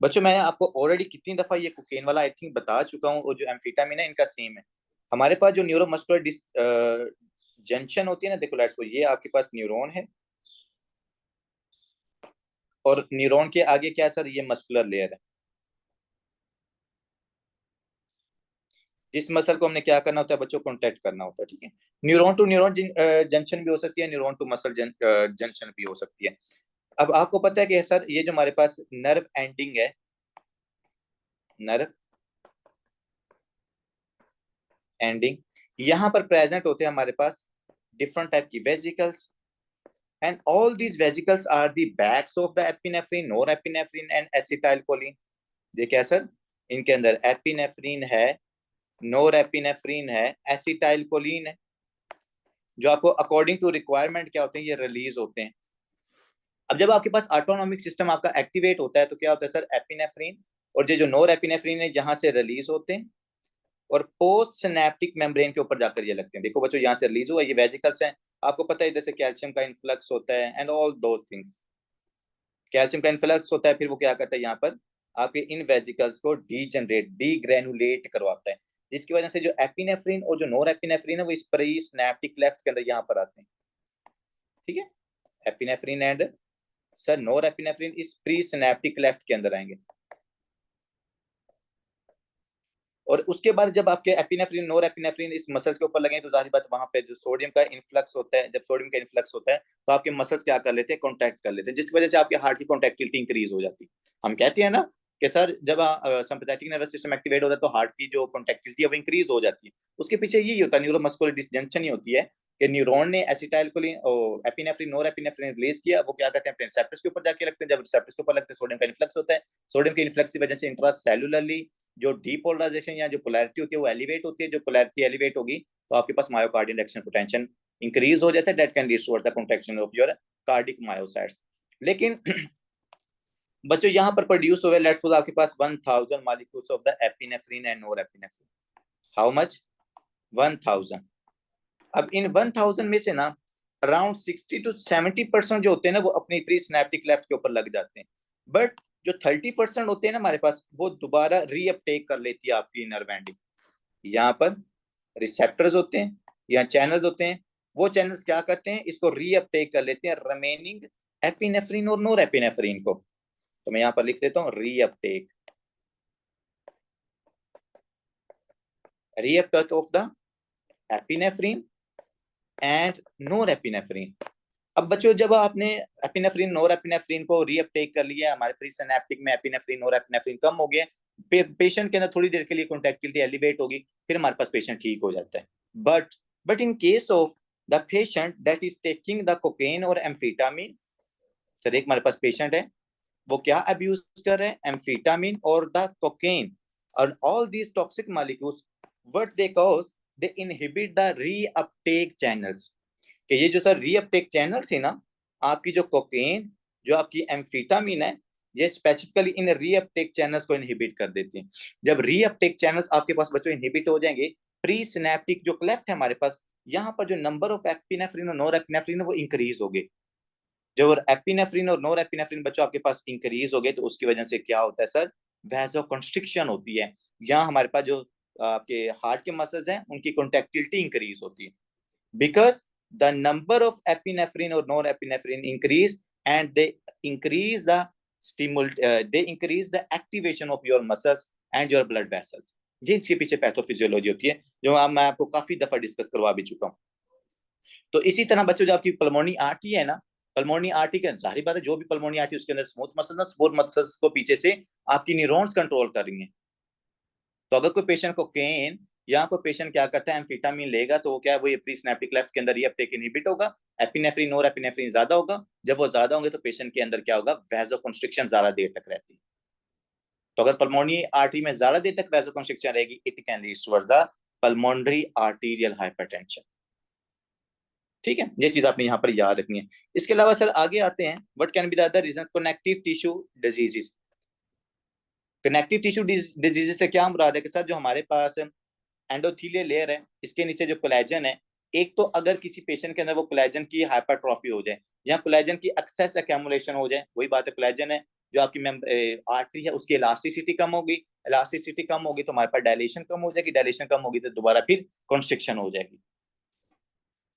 बच्चों। मैंने आपको ऑलरेडी कितनी दफा ये कोकेन वाला आई थिंक बता चुका हूँ, और जो एम्फेटामिन है इनका सेम है। हमारे पास जो न्यूरोमस्कुलर जंक्शन होती है ना, देखो लेट्स ये आपके पास न्यूरॉन है, और न्यूरॉन के आगे क्या है सर? ये मस्कुलर लेयर है। जिस मसल को हमने क्या करना होता है बच्चों? कॉन्टेक्ट करना होता है, ठीक है। न्यूरॉन टू न्यूरॉन जंक्शन भी हो सकती है, न्यूरॉन टू मसल जंक्शन भी हो सकती है। अब आपको पता है कि सर ये जो हमारे पास नर्व एंडिंग है, नर्व एंडिंग, यहाँ पर प्रेजेंट होते हैं हमारे पास डिफरेंट टाइप की vesicles, and all these vesicles are the backs of the epinephrine, norepinephrine and acetylcholine. देखिए क्या सर, इनके अंदर एपिनेफ्रिन है, नोरेपिनेफ्रिन है, एसिटाइलकोलिन है, जो आपको अकॉर्डिंग टू रिक्वायरमेंट क्या होते हैं, ये रिलीज होते हैं। अब जब आपके पास ऑटोनॉमिक सिस्टम आपका एक्टिवेट होता है तो क्या होता है सर? एपिनेफ्रिन और ये जो नोर एपिनेफ्रिन है यहाँ से रिलीज होते हैं, और पोस्ट सिनेप्टिक मेम्ब्रेन के ऊपर जाकर ये लगते हैं। देखो बच्चों, यहाँ से रिलीज हुआ, ये वेजिकल्स हैं, आपको पता है इधर से कैल्शियम का इन्फ्लक्स होता है and all those things. Calcium का इन्फ्लक्स होता है, फिर वो क्या करता है यहाँ पर आपके इन वेजिकल्स को डीग्रेनुलेट करवाता है, जिसकी वजह से जो एपिनेफ्रिन और जो नोर एपिनेफ्रिन है वो इस प्री सिनेप्टिक लेफ्ट के अंदर यहाँ पर आते हैं, ठीक है। Epinephrine and sir NOR epinephrine इस प्री सिनेप्टिक लेफ्ट के अंदर आएंगे, और उसके बाद जब आपके एपिनेफ्रिन नोर एपिनेफ्रिन इस मसल्स के ऊपर लगे तो जाहिर बात वहां पे जो सोडियम का इन्फ्लक्स होता है, जब सोडियम का इन्फ्लक्स होता है तो आपके मसल्स क्या कर लेते हैं? कॉन्टैक्ट कर लेते हैं, जिसकी वजह से आपके हार्ट की कॉन्ट्रेक्टिलिटी इंक्रीज हो जाती है। हम कहते हैं ना कि सर जब सिंपैथेटिक नर्वस सिस्टम एक्टिवेट होता है तो हार्ट की जो कॉन्ट्रेक्टिलिटी है वो इंक्रीज हो जाती है। उसके पीछे यही होता है, न्यूरोमस्कुलर डिसजंक्शन ही होती है कि न्यूरॉन ने एसिटाइलकोलिन और एपिनेफ्रिन नोर एपिनेफ्रिन रिलीज किया, वो क्या करते हैं? अपने रिसेप्टर्स के ऊपर जाके लगते हैं। जब रिसेप्टर्स के ऊपर लगते हैं सोडियम का इन्फ्लक्स होता है, सोडियम के इन्फ्लक्स की वजह से इंट्रासेलुलरली जो डीपोलराइजेशन या जो पोलैरिटी होती है वो एलिवेट होती है। जो पोलैरिटी एलिवेट होगी तो आपके पास मायोकार्डियल एक्शन पोटेंशियल इंक्रीज हो जाता है, that can restore the contraction of your cardiac myocytes. लेकिन बच्चों यहाँ पर प्रोड्यूस हुए लेट्स सपोज आपके पास 1000 molecules of the epinephrine and NOR epinephrine. How much? 1000। अब इन 1000 में से ना अराउंड 60 to 70% जो होते हैं ना वो अपनी प्री सिनेप्टिक लेफ्ट के ऊपर लग जाते हैं, बट जो 30% होते हैं ना हमारे पास वो दोबारा रीअपटेक कर लेती है आपकी नर्व एंडिंग। यहाँ पर रिसेप्टर्स होते हैं या चैनल्स होते हैं, वो चैनल्स क्या करते हैं? इसको रीअपटेक कर लेते हैं रिमेनिंग एपिनेफ्रिन और नोर एपिनेफ्रिन को। तो मैं यहाँ पर लिख देता हूँ reuptake, reuptake of the epinephrine and NOR epinephrine. अब बच्चों जब आपने एपिनेफ्रिन नोर एपिनेफ्रिन को रीअपटेक कर लिया, हमारे प्री सिनेप्टिक में एपिनेफ्रिन नोर एपिनेफ्रिन कम हो गया, पेशेंट के अंदर थोड़ी देर के लिए कॉन्ट्रैक्टिलिटी एलिवेट होगी, फिर हमारे पास पेशेंट ठीक हो जाता है। But in case of the patient that is taking the cocaine और एम्फेटामिन, सर एक हमारे पास पेशेंट है वो क्या अब्यूज कर रहे हैं? एम्फेटामिन और द कोकेन और all these toxic molecules, what they cause? They inhibit the reuptake channels. कि ये जो सर रीअपटेक चैनल्स है ना, आपकी जो कोकेन जो आपकी एम्फेटामिन है, ये स्पेसिफिकली इन रीअपटेक चैनल्स को इनहिबिट कर देती हैं। जब रीअपटेक चैनल्स आपके पास बच्चों इनहिबिट हो जाएंगे, प्री सिनेप्टिक जो क्लेफ्ट है हमारे पास, यहाँ पर जो नंबर ऑफ एपिनेफ्रिन और नोर एपिनेफ्रिन है वो इंक्रीज हो गए। जब एपिनेफ्रिन और नोर एपिनेफ्रिन बच्चों आपके पास इंक्रीज हो गए तो उसकी वजह से क्या होता है सर? वैसोकंस्ट्रिक्शन होती है। यहाँ हमारे पास जो आपके हार्ट के मसल्स हैं उनकी कॉन्ट्रैक्टिलिटी इंक्रीज होती है, because the number of epinephrine or norepinephrine increase, and they increase the they increase the activation of your muscles, and your blood vessels. ये इसके पीछे पैथोफिजियोलॉजी होती है, जो मैं आपको काफी दफा डिस्कस करवा भी चुका हूँ। तो इसी तरह बच्चों जो आपकी पल्मोनी आर्टरी है ना, पल्मोनी आर्टरी के जाहिर बात है जो भी पल्मोनी आर्टरी उसके अंदर स्मूथ मसल ना, स्मूथ मसल्स को पीछे से आपकी न्यूरॉन्स कंट्रोल कर रही हैं। तो अगर कोई पेशेंट को केन या कोई पेशेंट क्या करता है एम्फेटामिन लेगा, तो वो क्या है, वो ये प्री सिनेप्टिक लेफ्ट के अंदर ये अपटेक इनहिबिट होगा, एपिनेफ्रिन नोर एपिनेफ्रिन ज्यादा होगा। जब वो ज्यादा होंगे तो पेशेंट के अंदर क्या होगा, वैसोकंस्ट्रिक्शन ज्यादा देर तक रहती है। तो अगर पल्मोनी आर्टरी में ज्यादा देर तक वैसोकंस्ट्रिक्शन रहेगी, it can lead towards the pulmonary arterial hypertension. ठीक है, ये चीज आपने यहाँ पर याद रखनी है। इसके अलावा सर आगे आते हैं, what can be the other reason, connective tissue diseases. Connective tissue diseases से क्या मुराद है कि सर जो हमारे पास एंडोथीलियल लेयर है, इसके नीचे जो कोलेजन है, एक तो अगर किसी पेशेंट के अंदर वो कोलेजन की हाइपरट्रॉफी हो जाए या कोलेजन की एक्सेस एक्यूमुलेशन हो जाए, वही बात है, कोलेजन है जो आपकी आर्टरी है उसकी इलास्टिसिटी कम होगी, इलास्टिसिटी कम होगी तो हमारे पास डायलेशन कम हो जाएगी, डायलेशन कम होगी तो दोबारा फिर कॉन्स्ट्रिक्शन हो जाएगी।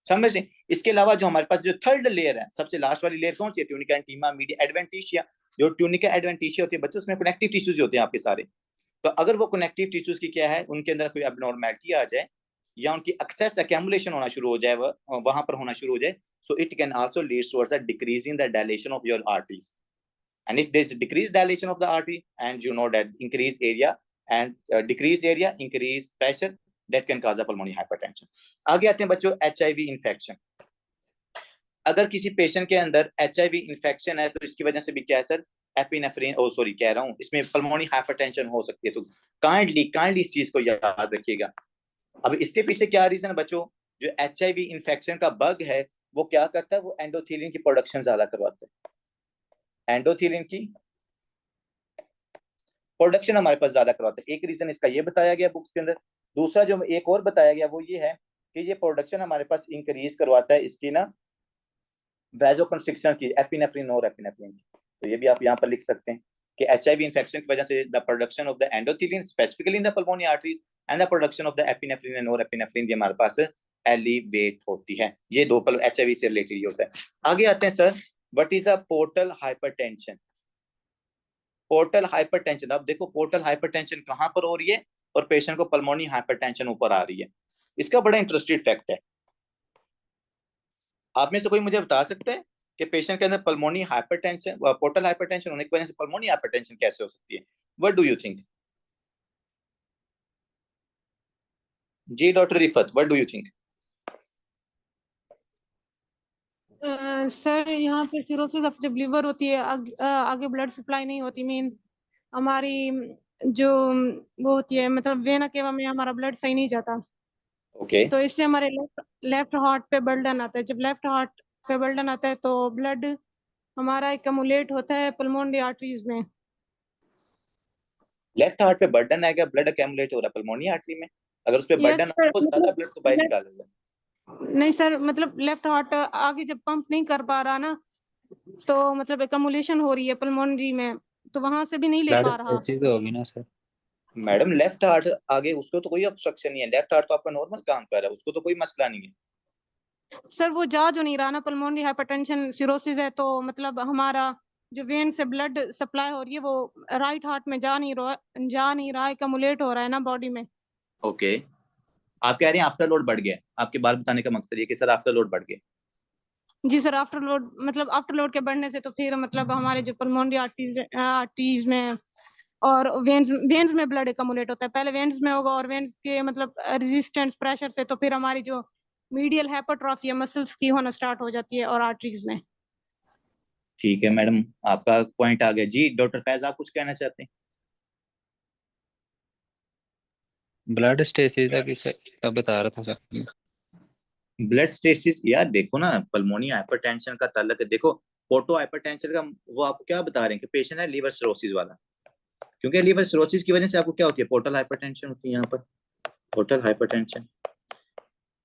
समझ लें। इसके अलावा जो हमारे पास जो थर्ड लेयर है, सबसे लास्ट वाली लेयर कौन सी है, ट्यूनिका इंटीमा मीडिया एडवेंटिशिया। जो ट्यूनिका एडवेंटिशिया होती है बच्चों, उसमें कनेक्टिव टिश्यूज होते हैं आपके सारे। तो अगर वो कनेक्टिव टिश्यूज की क्या है, उनके अंदर कोई एबनॉर्मैलिटी आ जाए या उनकी एक्सेस एक्यूमुलेशन होना शुरू हो जाए, वहां पर होना शुरू हो जाए, so it can also lead towards a decrease in the dilation of your arteries. And if there is decrease dilation of the artery and you know that increase area and decrease area increase pressure, that can cause a pulmonary hypertension. आगे आते हैं बच्चों HIV इन्फेक्शन। अगर किसी पेशेंट के अंदर HIV इन्फेक्शन है तो इसकी वजह से भी क्या है सर, एपिनेफ्रिन कह रहा हूँ, इसमें पल्मोनरी हाइपरटेंशन हो सकती है। तो काइंडली इस चीज को याद रखिएगा। अब इसके पीछे क्या रीजन है बच्चों, जो HIV इन्फेक्शन का बग है वो क्या करता है, वो एंडोथेलिन की प्रोडक्शन ज्यादा करवाता है, एंडोथेलिन की प्रोडक्शन हमारे पास ज्यादा करवाता है। एक रीजन इसका ये बताया गया बुक्स के अंदर। दूसरा जो एक और बताया गया वो ये है कि ये प्रोडक्शन हमारे पास इंक्रीज करवाता है इसकी ना वैसोकंस्ट्रिक्शन की, एपिनेफ्रिन और एपिनेफ्रिन की। तो ये भी आप यहाँ पर लिख सकते हैं कि HIV इन्फेक्शन की वजह से the production of the endothelin specifically in the pulmonary arteries and the production of the epinephrine and norepinephrine ये हमारे पास एलिवेट होती है। ये दो HIV से रिलेटेड होता है। आगे आते हैं sir, what is a portal hypertension. Portal hypertension, अब देखो पोर्टल हाइपरटेंशन कहां पर हो रही है और पेशेंट को पल्मोनरी हाइपरटेंशन ऊपर आ रही है। इसका बड़ा इंटरेस्टेड फैक्ट है। आप में से कोई मुझे बता सकता है कि पेशेंट के अंदर पल्मोनरी हाइपरटेंशन, पोर्टल हाइपरटेंशन होने की वजह से पल्मोनरी हाइपरटेंशन कैसे हो सकती है? What do you think? जी doctor Rifat, what do you think? Sir यहाँ पे सिरोसिस ऑफ जब लिवर होती है, आगे ब्लड सप्लाई नहीं होती, मीन हमारी जो वो होती है, मतलब वेना केवा में हमारा ब्लड सही नहीं जाता। ओके तो इससे हमारे लेफ्ट हार्ट पे बर्डन आता है। जब लेफ्ट हार्ट पे बर्डन आता है तो ब्लड हमारा एकमुलेट होता है पल्मोनरी आर्टरीज में। लेफ्ट हार्ट पे बर्डन आएगा, ब्लड अक्यूमुलेट हो रहा है पल्मोनरी आर्टरी में, अगर उस पे यस बर्डन सर, हो ज्यादा मतलब ब्लड तो बाहर निकालेगा। नहीं सर, मतलब लेफ्ट हार्ट आगे जब पंप नहीं कर पा रहा ना, तो मतलब एकमुलेशन हो रही है पल्मोनरी में, तो वहां से भी नहीं ले ब्लड पा रहा। स्टेसिस होगी ना सर। मैडम लेफ्ट हार्ट आगे उसको तो कोई ऑब्स्ट्रक्शन नहीं है, लेफ्ट हार्ट तो आपका नॉर्मल काम कर रहा है, उसको तो कोई मसला नहीं है। सर वो जा जो नहीं रहा ना, पल्मोनरी हाइपरटेंशन सिरोसिस है, तो मतलब हमारा जो वेन से ब्लड सप्लाई हो रही है वो राइट हार्ट में जा नहीं रहा, एकमुलेट हो रहा है ना बॉडी में। ओके आप कह रहे हैं आफ्टर लोड बढ़ गया, आपके बात बताने का मकसद ये कि सर आफ्टर लोड बढ़ गया। जी सर, आफ्टर लोड, मतलब आफ्टर लोड के बढ़ने से तो फिर मतलब हमारे जो पल्मोनरी आर्टरीज में और वेन्स में ब्लड एकमुलेट होता है। पहले वेन्स में होगा और वेन्स के मतलब रेजिस्टेंस प्रेशर से तो फिर हमारी जो मीडियल हाइपरट्रॉफी है मसल्स की होना स्टार्ट हो जाती है और आर्टरीज में। ठीक है मैडम, आपका पॉइंट आ गया। जी डॉक्टर फैज आप कुछ कहना चाहते हैं? ब्लड स्टेसिस का किसे बता रहा था सर? ब्लड स्टेसिस यार देखो ना, पल्मोनी हाइपरटेंशन का ताल्लुक है। देखो पोर्टो हाइपरटेंशन का वो आपको क्या बता रहे हैं कि पेशेंट है लीवर सिरोसिस वाला, क्योंकि लीवर सिरोसिस की वजह से आपको क्या होती है, पोर्टल हाइपरटेंशन होती है यहाँ पर, पोर्टल हाइपरटेंशन।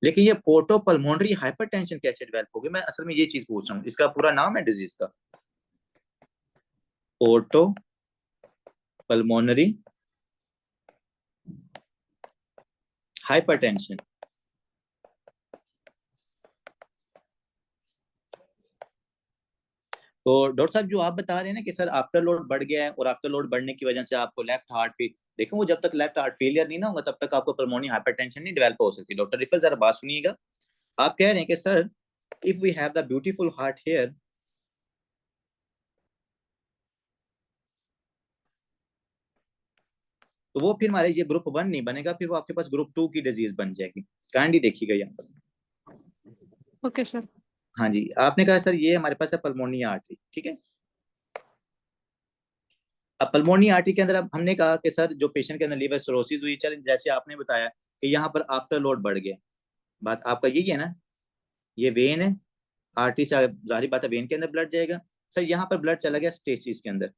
लेकिन ये पोर्टो पल्मोनरी हाइपरटेंशन कैसे डेवलप होगी, मैं असल में ये चीज पूछ रहा हूँ, इसका पूरा नाम है डिजीज का, पोर्टो पल्मोनरी हाइपरटेंशन। तो डॉक्टर साहब जो आप बता रहे हैं ना कि सर आफ्टर लोड बढ़ गया है और आफ्टर लोड बढ़ने की वजह से आपको लेफ्ट हार्ट फेल, देखो वो जब तक लेफ्ट हार्ट फेलियर नहीं ना होगा तब तक आपको पल्मोनी हाइपरटेंशन नहीं डेवलप हो सकती। डॉक्टर रिफल जरा बात सुनिएगा, आप कह रहे हैं कि sir if we have the beautiful heart here, तो वो फिर हमारे ये ग्रुप 1 नहीं बनेगा, फिर वो आपके पास ग्रुप 2 की डिजीज बन जाएगी। काइंडली देखिएगा यहाँ पर। Okay sir. हाँ जी, आपने कहा सर ये हमारे पास है पल्मोनी आर्टरी, ठीक है। अब पल्मोनी आर्टरी के अंदर अब हमने कहा कि सर जो पेशेंट के अंदर लीवर सिरोसिस हुई, चल जैसे आपने बताया कि यहाँ पर आफ्टर लोड बढ़ गया, बात आपका यही है ना, ये वेन है, आर्टरी से जाहिर बात है वेन के अंदर ब्लड जाएगा। सर यहाँ पर ब्लड चला गया स्टेसिस के अंदर।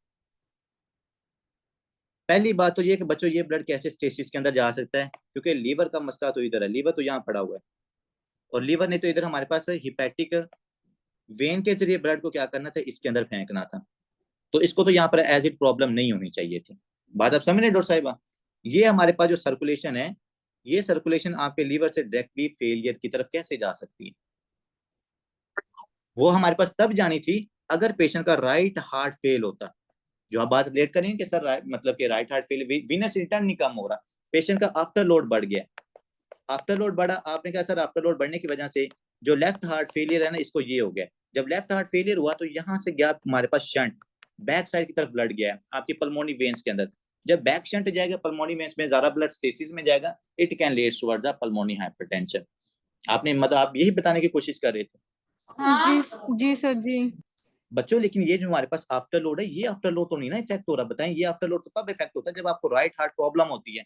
पहली बात तो ये कि बच्चों ये ब्लड कैसे स्टेसिस के अंदर जा सकता है, क्योंकि लीवर का मसला तो इधर है, लीवर तो यहाँ पड़ा हुआ है और लीवर ने तो इधर हमारे पास हिपैटिक वेन के जरिए ब्लड को क्या करना था, इसके अंदर फेंकना था। तो इसको तो यहाँ पर एज इट प्रॉब्लम नहीं होनी चाहिए थी। बात आप समझ रहे डॉक्टर साहिबा, ये हमारे पास जो सर्कुलेशन है, ये सर्कुलेशन आपके लीवर से डायरेक्टली फेलियर की तरफ कैसे जा सकती है, वो हमारे पास तब जानी थी अगर पेशेंट का राइट हार्ट फेल होता। जो आप बात रिलेट करेंगे कि सर मतलब कि right heart fail, venous return नहीं कम हो रहा, पेशेंट का आफ्टर लोड बढ़ गया, आफ्टर लोड बढ़ा, आपने कहा सर आफ्टर लोड बढ़ने की वजह से जो लेफ्ट हार्ट फेलियर है ना, इसको ये हो गया। जब लेफ्ट हार्ट फेलियर हुआ तो यहाँ से गया हमारे पास शंट, बैक साइड की तरफ ब्लड गया आपकी पल्मोनी वेन्स के अंदर। जब बैक शंट जाएगा पल्मोनी वेन्स में, ज्यादा ब्लड स्टेसिस में जाएगा, it can lead towards the pulmonary hypertension. आपने मतलब आप यही बताने की कोशिश कर रहे थे? जी सर जी। बच्चों लेकिन ये जो हमारे पास आफ्टर लोड है, ये आफ्टर लोड तो नहीं ना इफेक्ट हो रहा, बताएं ये आफ्टर लोड तो कब इफेक्ट होता है, जब आपको राइट हार्ट प्रॉब्लम होती है।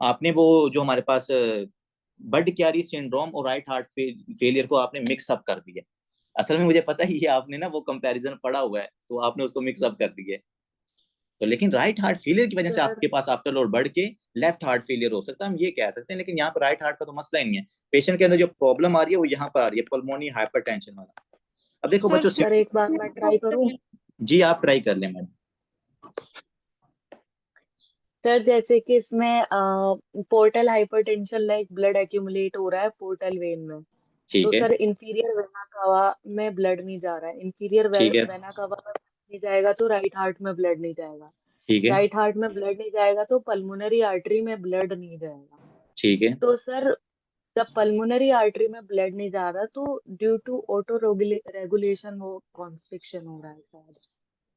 आपने वो जो हमारे पास बड क्यारी सिंड्रोम और राइट हार्ट फेलियर को आपने मिक्सअप कर दिया। असल में मुझे पता ही है आपने ना वो कंपैरिजन पढ़ा हुआ है, तो आपने उसको मिक्सअप कर दिया। तो लेकिन राइट हार्ट फेलियर की वजह से आपके पास आफ्टर लोड बढ़ के लेफ्ट हार्ट फेलियर हो सकता है, हम ये कह सकते हैं। लेकिन यहाँ पर राइट हार्ट का तो मसला ही नहीं है, पेशेंट के अंदर जो प्रॉब्लम आ रही है वो यहाँ पर आ रही है, पल्मोनी हाइपरटेंशन वाला। अब देखो बच्चों, सर एक बार मैं ट्राई करूं? जी आप ट्राई कर लें मैडम। सर जैसे कि इसमें portal hypertension like blood accumulate हो रहा है पोर्टल वेन में, तो ठीक है, सर इंफीरियर वेना कावा में ब्लड नहीं जा रहा है, इंफीरियर ठीक है, वेना कावा में नहीं जाएगा तो राइट हार्ट में ब्लड नहीं जाएगा, ठीक है, राइट हार्ट में ब्लड नहीं जाएगा तो पल्मोनरी आर्टरी में ब्लड नहीं जाएगा। ठीक है। तो सर जब पल्मोनरी आर्टरी में ब्लड नहीं जा रहा तो ड्यू टू ऑटो रेगुलेशन वो कॉन्स्ट्रिक्शन हो रहा है शायद।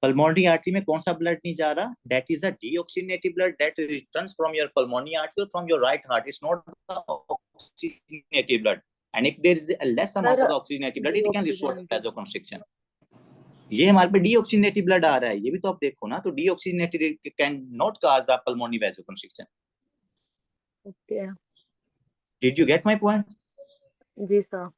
पल्मोनरी आर्टरी में कौन सा ब्लड नहीं जा रहा? That is a deoxygenated blood that returns from your pulmonary artery और from your right heart, it's not the oxygenated blood, and if there is a less amount sir of oxygenated blood it can restore deoxygenated vasoconstriction। ये हमारे पे डीऑक्सीनेटेड ब्लड आ रहा है, ये भी तो आप देखो ना, तो deoxygenated can not cause the pulmonary vasoconstriction। Okay. Did you get my point? जी सर।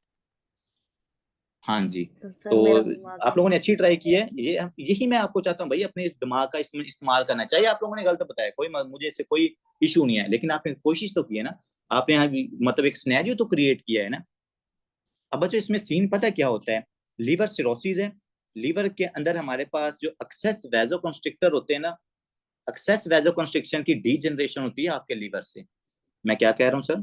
हाँ जी। तो सर तो मेरा दिमाग आप लोगों ने अच्छी ट्राई की है, ये यही मैं आपको चाहता हूँ भाई, अपने इस दिमाग का इसमें इस्तेमाल करना चाहिए। आप लोगों ने गलत बताया, कोई मुझे इससे कोई इशू नहीं है, लेकिन आपने कोशिश तो की है ना, आपने यहाँ मतलब एक सिनेरियो तो क्रिएट किया है ना। अब बच्चों इसमें सीन पता क्या होता है, लीवर सिरोसिस है, लीवर के अंदर हमारे पास जो एक्सेस वैसोकंस्ट्रिक्टर होते हैं ना, एक्सेस वैसोकंस्ट्रिक्शन की डीजनरेशन होती है आपके लीवर से। मैं क्या कह रहा हूँ सर,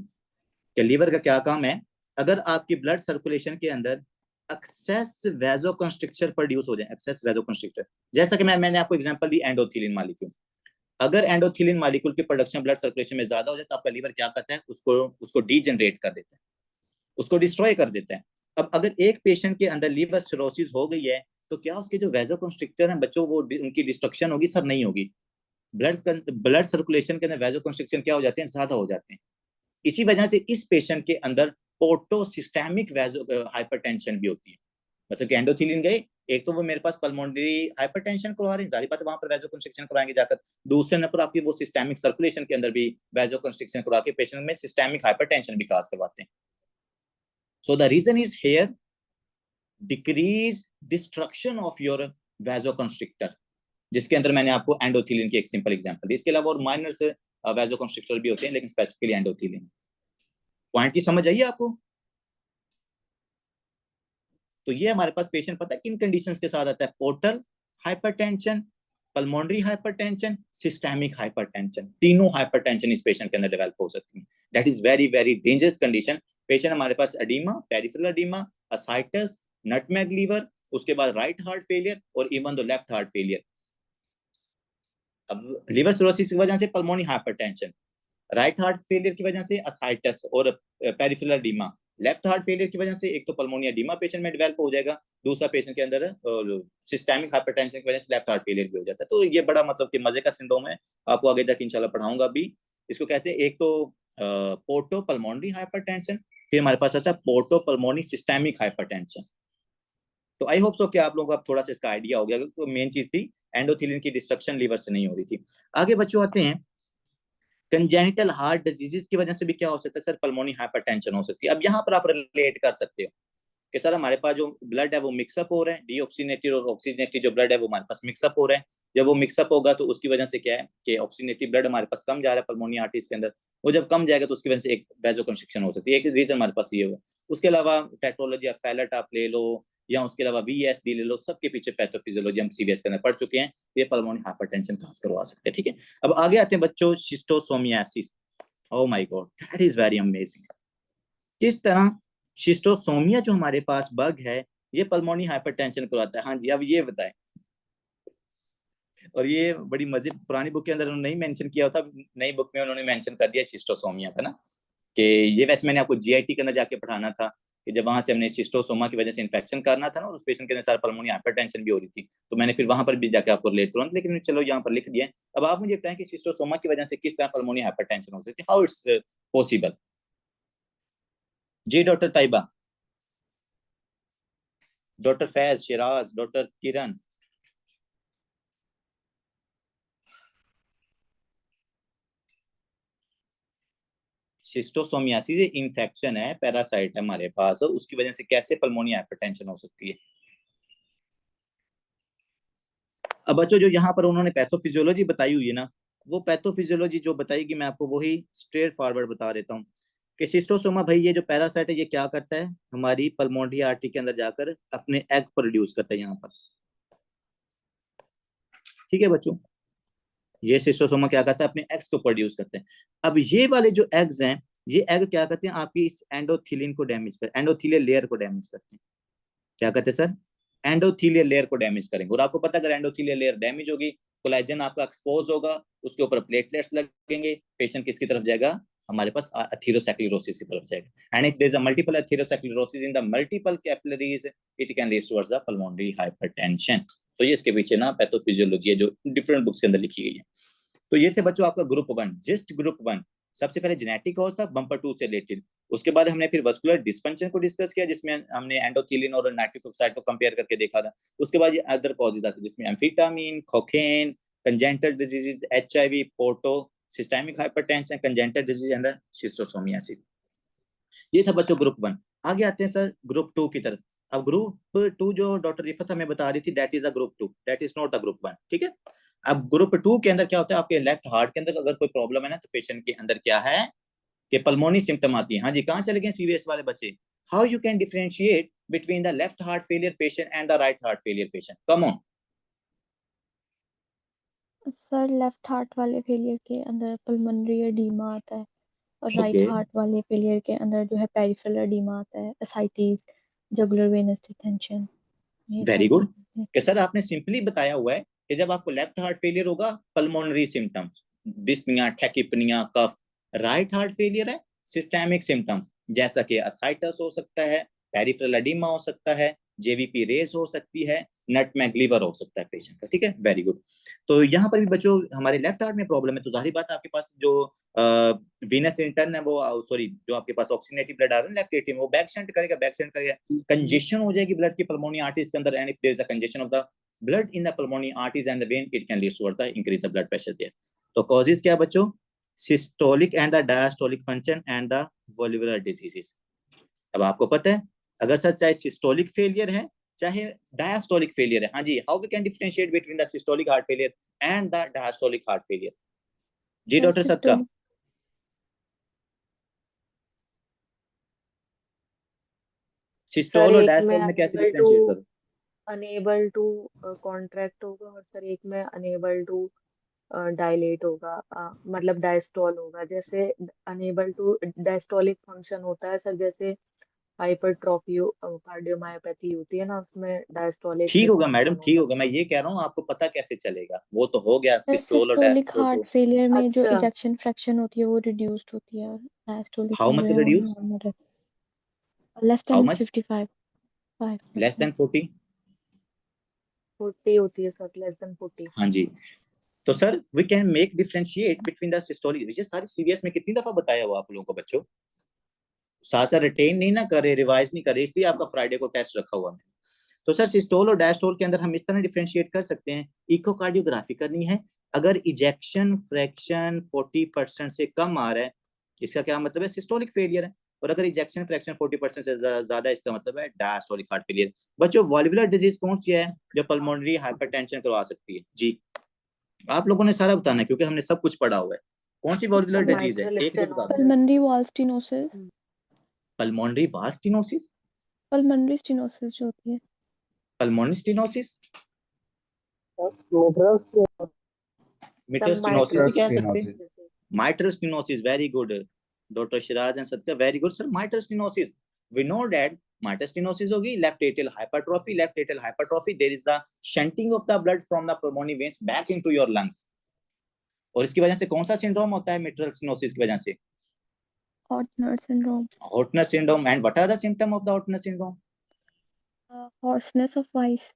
कि लीवर का क्या काम है, अगर आपकी ब्लड सर्कुलेशन के अंदर एक्सेस वैसोकंस्ट्रिक्टर प्रोड्यूस हो जाए, एक्सेस वैसोकंस्ट्रिक्टर, जैसा कि मैंने आपको एग्जांपल दी एंडोथेलिन मॉलिक्यूल, अगर एंडोथेलिन मॉलिक्यूल की प्रोडक्शन ब्लड सर्कुलेशन में ज्यादा हो जाए तो आपका लीवर क्या करता है, उसको डीजनरेट कर देता है, उसको डिस्ट्रॉय कर देता है। अब अगर एक पेशेंट के अंदर लीवर सिरोसिस हो गई है तो क्या उसके जो वैसोकंस्ट्रिक्टर हैं बच्चों, वो उनकी डिस्ट्रक्शन होगी? सर नहीं होगी। ब्लड सर्कुलेशन के अंदर वैसोकंस्ट्रिक्शन क्या हो जाते हैं, ज्यादा हो जाते हैं। इसी वजह से इस पेशेंट के अंदर पोर्टोसिस्टेमिक हाइपरटेंशन भी होती है, मतलब कि एंडोथेलिन गए, एक तो वो मेरे पास पल्मोनरी हाइपरटेंशन करवा रहे हैं, जारी बात है वहां पर वैसोकंस्ट्रिक्शन कराएंगे जाकर, दूसरे नंबर आपकी वो सिस्टेमिक सर्कुलेशन के अंदर भी वैसोकंस्ट्रिक्शन करवा के पेशेंट में सिस्टेमिक हाइपरटेंशन भी काज करवाते हैं। So the reason is here decrease destruction of your vasoconstrictor, जिसके अंदर मैंने आपको एंडोथेलिन की एक सिंपल एग्जांपल दी। इसके अलावा और माइनर से वैसोकंस्ट्रिक्टर भी होते हैं, लेकिन स्पेसिफिकली एंडोथेलिन। पॉइंट की समझ आई आपको? तो ये हमारे पास पेशेंट पता है किन कंडीशंस के साथ आता है, portal hypertension, pulmonary hypertension, systemic hypertension, तीनों हाइपरटेंशन इस पेशेंट के अंदर डेवलप हो सकती है। That is very very dangerous condition. Patient हमारे पास oedema, peripheral oedema, ascites, nutmeg liver, उसके बाद राइट हार्ट फेलियर और even the left heart failure. अब लिवर सिरोसिस की वजह से pulmonary hypertension, right heart failure की वजह से असाइटस और peripheral oedema, left heart failure की वजह से एक तो पल्मोनी एडीमा पेशेंट में डेवलप हो जाएगा, दूसरा पेशेंट के अंदर सिस्टेमिक हाइपरटेंशन की वजह से लेफ्ट हार्ट फेलियर भी हो जाता है। तो ये बड़ा मतलब कि मजे का सिंड्रोम है, आपको आगे तक इंशाल्लाह पढ़ाऊंगा भी। इसको कहते हैं एक तो पोर्टो पल्मोनरी हाइपरटेंशन, फिर हमारे पास आता है पोर्टो पल्मोनी सिस्टेमिक हाइपरटेंशन। तो आई होप सो कि आप लोगों को अब थोड़ा सा इसका आइडिया हो गया। तो मेन चीज थी एंडोथेलिन की डिस्ट्रक्शन लीवर से नहीं हो रही थी। आगे बच्चों आते हैं, कंजेनिटल हार्ट डिजीजेस की वजह से भी क्या हो सकता है सर, पल्मोनी हाइपरटेंशन हो सकती है। अब यहाँ पर आप रिलेट कर सकते हो कि सर हमारे पास जो ब्लड है वो मिक्सअप हो रहा है, डीऑक्सीनेटेड और ऑक्सीजनेटेड जो ब्लड है वो हमारे पास मिक्सअप हो रहा है। जब वो मिक्सअप होगा तो उसकी वजह से क्या है कि ऑक्सीजनेटेड ब्लड हमारे पास कम जा रहा है पल्मोनी आर्टरीज के अंदर, वो जब कम जाएगा तो उसकी वजह से एक वैसोकंस्ट्रिक्शन हो सकती है, एक रीजन हमारे पास ये होगा। उसके अलावा टेट्रोलॉजी ऑफ फैलेट आप ले लो, या उसके अलावा VSD ले लो, सबके पीछे पैथोफिजियोलॉजी हम CVS के अंदर पढ़ चुके हैं, ये पल्मोनी हाइपरटेंशन खास करवा सकते हैं। ठीक है, अब आगे आते हैं बच्चों schistosomiasis. Oh my God, that is very amazing. किस तरह शिस्टोसोमिया जो हमारे पास बग है ये पल्मोनी हाइपरटेंशन करवाता है। हाँ जी, अब ये बताएं। और ये बड़ी मजे, पुरानी बुक के अंदर उन्होंने नहीं मेंशन किया होता, नई बुक में उन्होंने मेंशन कर दिया शिस्टोसोमिया का ना, कि ये वैसे मैंने आपको GIT के अंदर जाके पढ़ाना था कि जब वहां से हमने शिस्टोसोमा की वजह से इन्फेक्शन करना था ना, उस पेशेंट के अंदर सारा पल्मोनी हाइपरटेंशन भी हो रही थी, तो मैंने फिर वहां पर भी जाके आपको रिलेट करूँ, लेकिन चलो यहाँ पर लिख दिया। अब आप मुझे बताएं कि शिस्टोसोमा की वजह से किस तरह पल्मोनी हाइपरटेंशन हो सकती है, हाउ इट्स पॉसिबल। जी doctor Taiba, doctor Faiz, Shiraz, doctor Kiran. Schistosomiasis infection है, पैरासाइट है हमारे पास, उसकी वजह से कैसे पल्मोनी हाइपरटेंशन हो सकती है। अब बच्चों जो यहाँ पर उन्होंने पैथोफिजियोलॉजी बताई हुई है ना, वो पैथोफिजियोलॉजी जो बताएगी मैं आपको वही स्ट्रेट फॉरवर्ड बता देता हूँ कि शिस्टोसोमा भाई ये जो पैरासाइट है ये क्या करता है, हमारी पल्मोनरी आर्टरी के अंदर जाकर अपने एग प्रोड्यूस करता है यहाँ पर। ठीक है बच्चों, ये शिस्टोसोमा क्या करता है, अपने एग्स को प्रोड्यूस करते हैं। अब ये वाले जो एग्स हैं, ये एग क्या करते हैं, आपकी इस एंडोथिलिन को डैमेज कर, एंडोथीलियल लेयर को डैमेज करते हैं। क्या कहते हैं सर, एंडोथीलियल लेयर को डैमेज करेंगे। और आपको पता है अगर एंडोथीलियल लेयर डैमेज होगी, कोलेजन आपका एक्सपोज होगा, उसके ऊपर प्लेटलेट्स लगेंगे, पेशेंट किसकी तरफ जाएगा, हमारे पास एथेरोस्क्लेरोसिस की तरफ जाएगा। And if there is a multiple atherosclerosis in the multiple capillaries it can lead towards the pulmonary hypertension. तो ये इसके पीछे ना पैथोफिजियोलॉजी है जो डिफरेंट बुक्स के अंदर लिखी गई है। तो ये थे बच्चों आपका ग्रुप 1, जस्ट ग्रुप 1। सबसे पहले जेनेटिक कॉज था बम्पर 2 से रिलेटेड, उसके बाद हमने फिर वस्कुलर डिस्फंक्शन को डिस्कस किया जिसमें हमने एंडोथेलिन और नाइट्रिक ऑक्साइड को कंपेयर करके देखा था। उसके बाद ये अदर कॉजेज आते जिसमें amphetamine, cocaine, congenital diseases, HIV, porto, systemic hypertension, congenital disease and schistosomiasis. ये था बच्चों ग्रुप 1। आगे आते हैं सर ग्रुप 2 की तरफ। अब ग्रुप 2 जो डॉक्टर रिफत हमें बता रही थी, that is a group 2, that is not a group 1। ठीक है, अब ग्रुप 2 के अंदर क्या होता है, आपके लेफ्ट हार्ट के अंदर अगर कोई प्रॉब्लम है ना, तो पेशेंट के अंदर क्या है कि पल्मोनी सिम्टम आती है। हाँ जी, कहाँ चले गए CVS वाले बच्चे, how you can differentiate between the left heart failure patient and the right heart failure patient, come on. Sir left heart वाले फेलियर के अंदर पल्मोनरी एडीमा आता है और राइट ओके, हार्ट वाले फेलियर के अंदर जो है पेरिफेरल एडीमा आता है, एसाइटिस, जुगुलर वेनस डिटेंशन, ये वेरी सारी गुड। चीजें। कि सर आपने सिंपली बताया हुआ है कि जब आपको लेफ्ट हार्ट फेलियर होगा पल्मोनरी सिम्टम्स, डिस्निया, टैकिपनिया, कफ। राइट हार्ट फेलियर है सिस्टेमिक सिम्टम्स, जैसा कि असाइटस हो सकता है, पेरिफेरल एडिमा हो सकता है, JVP रेस हो सकती है, नटमैग लीवर हो सकता है पेशेंट का। ठीक है, वेरी गुड। तो यहाँ पर भी बच्चों हमारे लेफ्ट हार्ट में प्रॉब्लम है तो जाहिर बात है आपके पास जो वीनस इंटर्न है वो सॉरी जो आपके पास ऑक्सीजनेटेड ब्लड आ रहा है लेफ्ट एट्रियम, वो बैक शंट करेगा, बैक शंट करेगा, कंजेशन हो जाएगी ब्लड की पल्मोनी आर्टरीज के अंदर, and if there is a congestion of the blood in the pulmonary arteries and the vein it can lead towards the increase the blood pressure there। तो causes क्या बच्चों, systolic and the diastolic function and the valvular diseases। अब आपको पता है अगर सर चाहे सिस्टोलिक फेलियर है चाहे डायस्टोलिक फेलियर है, हाँ जी, how we can differentiate between the systolic heart failure and the diastolic heart failure. जी सर डॉक्टर सदका, सर सिस्टोल और एक में डायस्टोल में कैसे डिफरेंशिएट करूं। अनेबल टू कॉन्ट्रैक्ट होगा और सर एक में अनेबल टू डायलेट होगा, मतलब डायस्टॉल होगा। जैसे अनेबल टू डायस्टोलिक फंक्शन होता है सर, जैसे हाइपरट्रॉफी कार्डियोमायोपैथी होती है ना, उसमें डायस्टोलिक ठीक होगा मैडम, डिस्फंक्शन ठीक होता होगा, मैं ये कह रहा हूँ आपको पता कैसे चलेगा, वो तो हो गया सिस्टोल और सिस्टोलिक डायस्टोल हार्ट तो। फेलियर में जो अच्छा इजेक्शन फ्रैक्शन होती है वो रिड्यूस्ड होती है, और डायस्टोलिक हाउ में मच जो है वो reduce, normal less how than much, 55%। Less than 40। 40 होती है सर, लेस देन 40। हाँ जी, तो sir we can make differentiate between the systolic, ये सारी सीवीएस में कितनी दफा बताया हुआ आप लोगों को बच्चों, साथ साथ रिटेन नहीं ना करे, रिवाइज नहीं करे, इसलिए आपका फ्राइडे को टेस्ट रखा हुआ है। तो सर सिस्टोल और डायस्टोल के अंदर हम इस तरह डिफरेंशिएट कर सकते हैं, इकोकार्डियोग्राफी करनी है, अगर इजेक्शन फ्रैक्शन 40% से कम आ रहा है, इसका क्या मतलब है, सिस्टोलिक फेलियर है, और अगर इजेक्शन फ्रैक्शन 40% से ज्यादा, इसका मतलब है डायस्टोलिक हार्ट फेलियर। बच्चों वॉल्वुलर डिजीज कौन सी है जो पल्मोनरी हाइपरटेंशन करवा सकती है, जी आप लोगों ने सारा बताना है क्योंकि हमने सब कुछ पढ़ा हुआ है, कौन सी वॉल्वुलर डिजीज है, माइट्रल एक दो बता दो। Stenosis. Pulmonary wall stenosis, pulmonary वाल स्टेनोसिस, पल्मोनरी स्टेनोसिस जो होती है। पल्मोनरी स्टेनोसिस, मिट्रल स्टेनोसिस ही कह सकते हैं, mitral stenosis, very good, Dr. Shiraj and Satya, very good sir, mitral stenosis, we know that mitral stenosis होगी left atrial hypertrophy, left atrial hypertrophy, there is the shunting of the blood from the pulmonary veins back into your lungs, और इसकी वजह से कौन सा सिंड्रोम होता है मिट्रल स्टेनोसिस की वजह से, हॉटनर syndrome, Hortner syndrome, and what are the symptoms of the Hortner syndrome, hoarseness of voice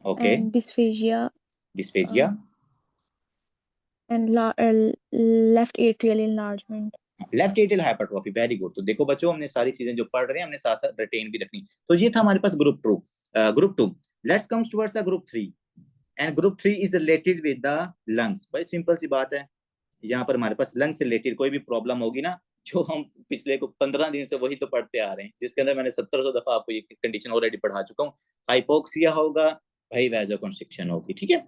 okay, and dysphagia, dysphagia, and left atrial enlargement. Left atrial hypertrophy, very good. तो देखो बच्चों हमने सारी चीजें जो पढ़ रहे हैं हमने साथ साथ रिटेन भी रखनी, तो ये था हमारे पास group two. Let's comes towards the group three, and group three is related with the lungs. भाई सिंपल सी बात है, यहाँ पर हमारे पास लंग्स से रिलेटेड कोई भी प्रॉब्लम होगी ना, जो हम पिछले को 15 दिन से वही तो पढ़ते आ रहे हैं, जिसके अंदर मैंने 1700 दफा आपको ये कंडीशन ऑलरेडी पढ़ा चुका हूँ, हाइपोक्सिया होगा भाई, वैसोकंस्ट्रिक्शन होगी, ठीक है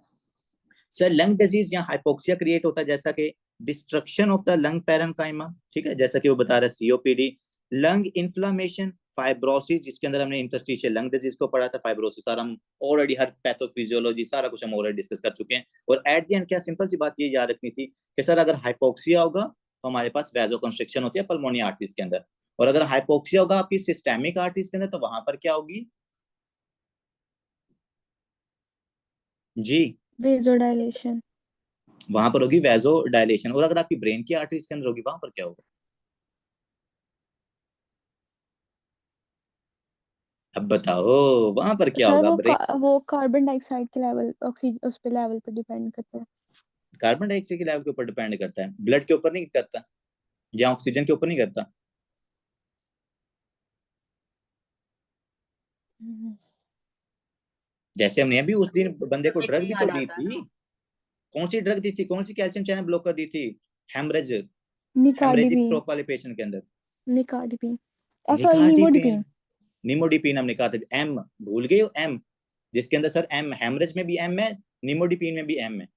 सर। लंग डिजीज या हाइपोक्सिया क्रिएट होता है जैसा कि destruction of the lung parenchyma, ठीक है, जैसा कि वो बता रहा है सीओपीडी, लंग इन्फ्लामेशन, फाइब्रोसिस, जिसके अंदर हमने इंटरस्टिशियल लंग डिजीज को पढ़ा था, फाइब्रोसिस सारा हम ऑलरेडी, हर पैथोफिजियोलॉजी सारा कुछ हम ऑलरेडी डिस्कस कर चुके हैं। और एट द एंड क्या सिंपल सी बात ये याद रखनी थी कि सर अगर हाइपोक्सिया होगा तो हमारे पास वैसोकंस्ट्रिक्शन होती है पल्मोनी आर्टरीज के अंदर, और अगर हाइपोक्सिया होगा आपकी सिस्टेमिक आर्टरीज के अंदर तो वहां पर क्या होगी जी, Vasodilation. वहां पर होगी वैसो डायलेशन। और अगर आपकी ब्रेन की आर्टरीज के अंदर होगी वहां पर क्या होगा, अब बताओ वहां पर क्या सर होगा, ब्रेन, वो कार्बन डाइऑक्साइड के लेवल, ऑक्सीजन उस पे लेवल पे डिपेंड करता है। कार्बन डाइऑक्साइड के लेवल के ऊपर डिपेंड करता है, ब्लड के ऊपर नहीं करता, या ऑक्सीजन के ऊपर नहीं करता। जैसे हमने अभी उस दिन बंदे को ड्रग भी तो दी थी, कौन सी ड्रग दी थी, कौन सी कैल्शियम चैनल ब्लॉकर दी थी, हेमरेज, हेमरेजिक निकार्डिपिन, स्ट्रोक वाले पेशेंट के अंदर, निकार्डिपिन, सॉरी निकार्डिपिन, निमोडिपिन। निमोडिपिन हमने कहा था, एम भूल गए हो, एम, जिसके अंदर सर एम, हेमरेज में भी एम है, निमोडिपिन में भी एम है,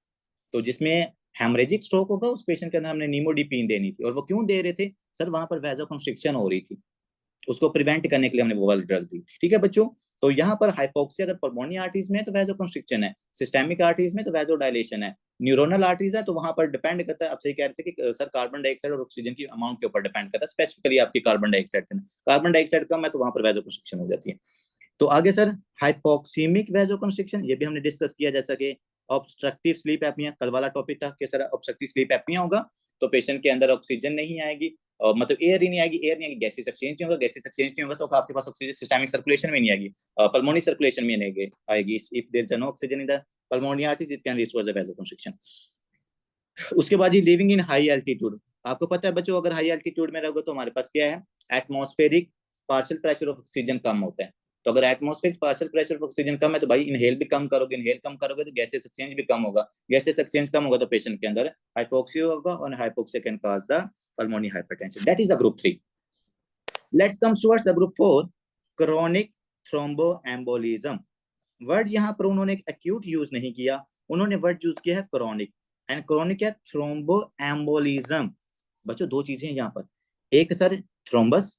तो जिसमें हेमरेजिक स्ट्रोक होगा उस पेशेंट के अंदर हमने निमोडिपिन देनी थी। और वो क्यों दे रहे थे सर, वहां पर वैसोकंस्ट्रिक्शन हो रही थी, उसको प्रिवेंट करने के लिए हमने वो वाली ड्रग दी थी, ठीक है बच्चों। तो यहाँ पर हाइपोक्सिया अगर पल्मोनी आर्टरीज में है तो वैसोकंस्ट्रिक्शन है, सिस्टेमिक आर्टरीज में तो वैसोडायलेशन है, न्यूरोनल आर्टरीज है तो वहां पर डिपेंड करता है, आप सही कह रहे थे कि सर कार्बन डाइऑक्साइड और ऑक्सीजन की अमाउंट के ऊपर डिपेंड करता है, स्पेसिफिकली आपकी कार्बन डाइऑक्साइड, कार्बन डाइऑक्साइड कम है तो वहां पर वैसोकंस्ट्रिक्शन हो जाती है। तो आगे सर हाइपोक्सीमिक वैसोकंस्ट्रिक्शन, ये भी हमने डिस्कस किया, जैसा कि ऑब्स्ट्रक्टिव स्लीप एपनिया, कल वाला टॉपिक था कि सर ऑब्स्ट्रक्टिव स्लीप एपनिया होगा तो पेशेंट के अंदर ऑक्सीजन नहीं आएगी, मतलब एयर ही नहीं आएगी, एयर नहीं आएगी, गैसेस एक्सचेंज नहीं होगा, गैसेस एक्सचेंज नहीं होगा तो आपके पास ऑक्सीजन सिस्टमिक सर्कुलेशन में नहीं आएगी, पल्मोनी सर्कुलेशन में नहीं आएगी, if there is no oxygen in the pulmonary arteries it can restore the vasoconstriction. उसके बाद ये लिविंग इन हाई एल्टीट्यूड, आपको पता है बच्चों अगर हाई एल्टीट्यूड में रहोगे तो हमारे पास क्या है, atmospheric partial pressure of oxygen कम होता है, तो अगर atmospheric partial pressure of oxygen कम है तो भाई इनहेल भी कम करोगे, इनहेल कम करोगे तो गैसेस एक्सचेंज भी कम होगा, गैसेस एक्सचेंज कम होगा तो पेशेंट के अंदर हाइपोक्सिया होगा, और hypoxia can cause the pulmonary hypertension, that is the group 3. Let's come towards the group 4, chronic thromboembolism। Word यहाँ पर उन्होंने एक्यूट यूज नहीं किया, उन्होंने वर्ड यूज किया है क्रॉनिक, एंड क्रॉनिक है थ्रोम्बोएम्बोलिज्म। बच्चों दो चीजें हैं यहाँ पर, एक सर थ्रोम्बस,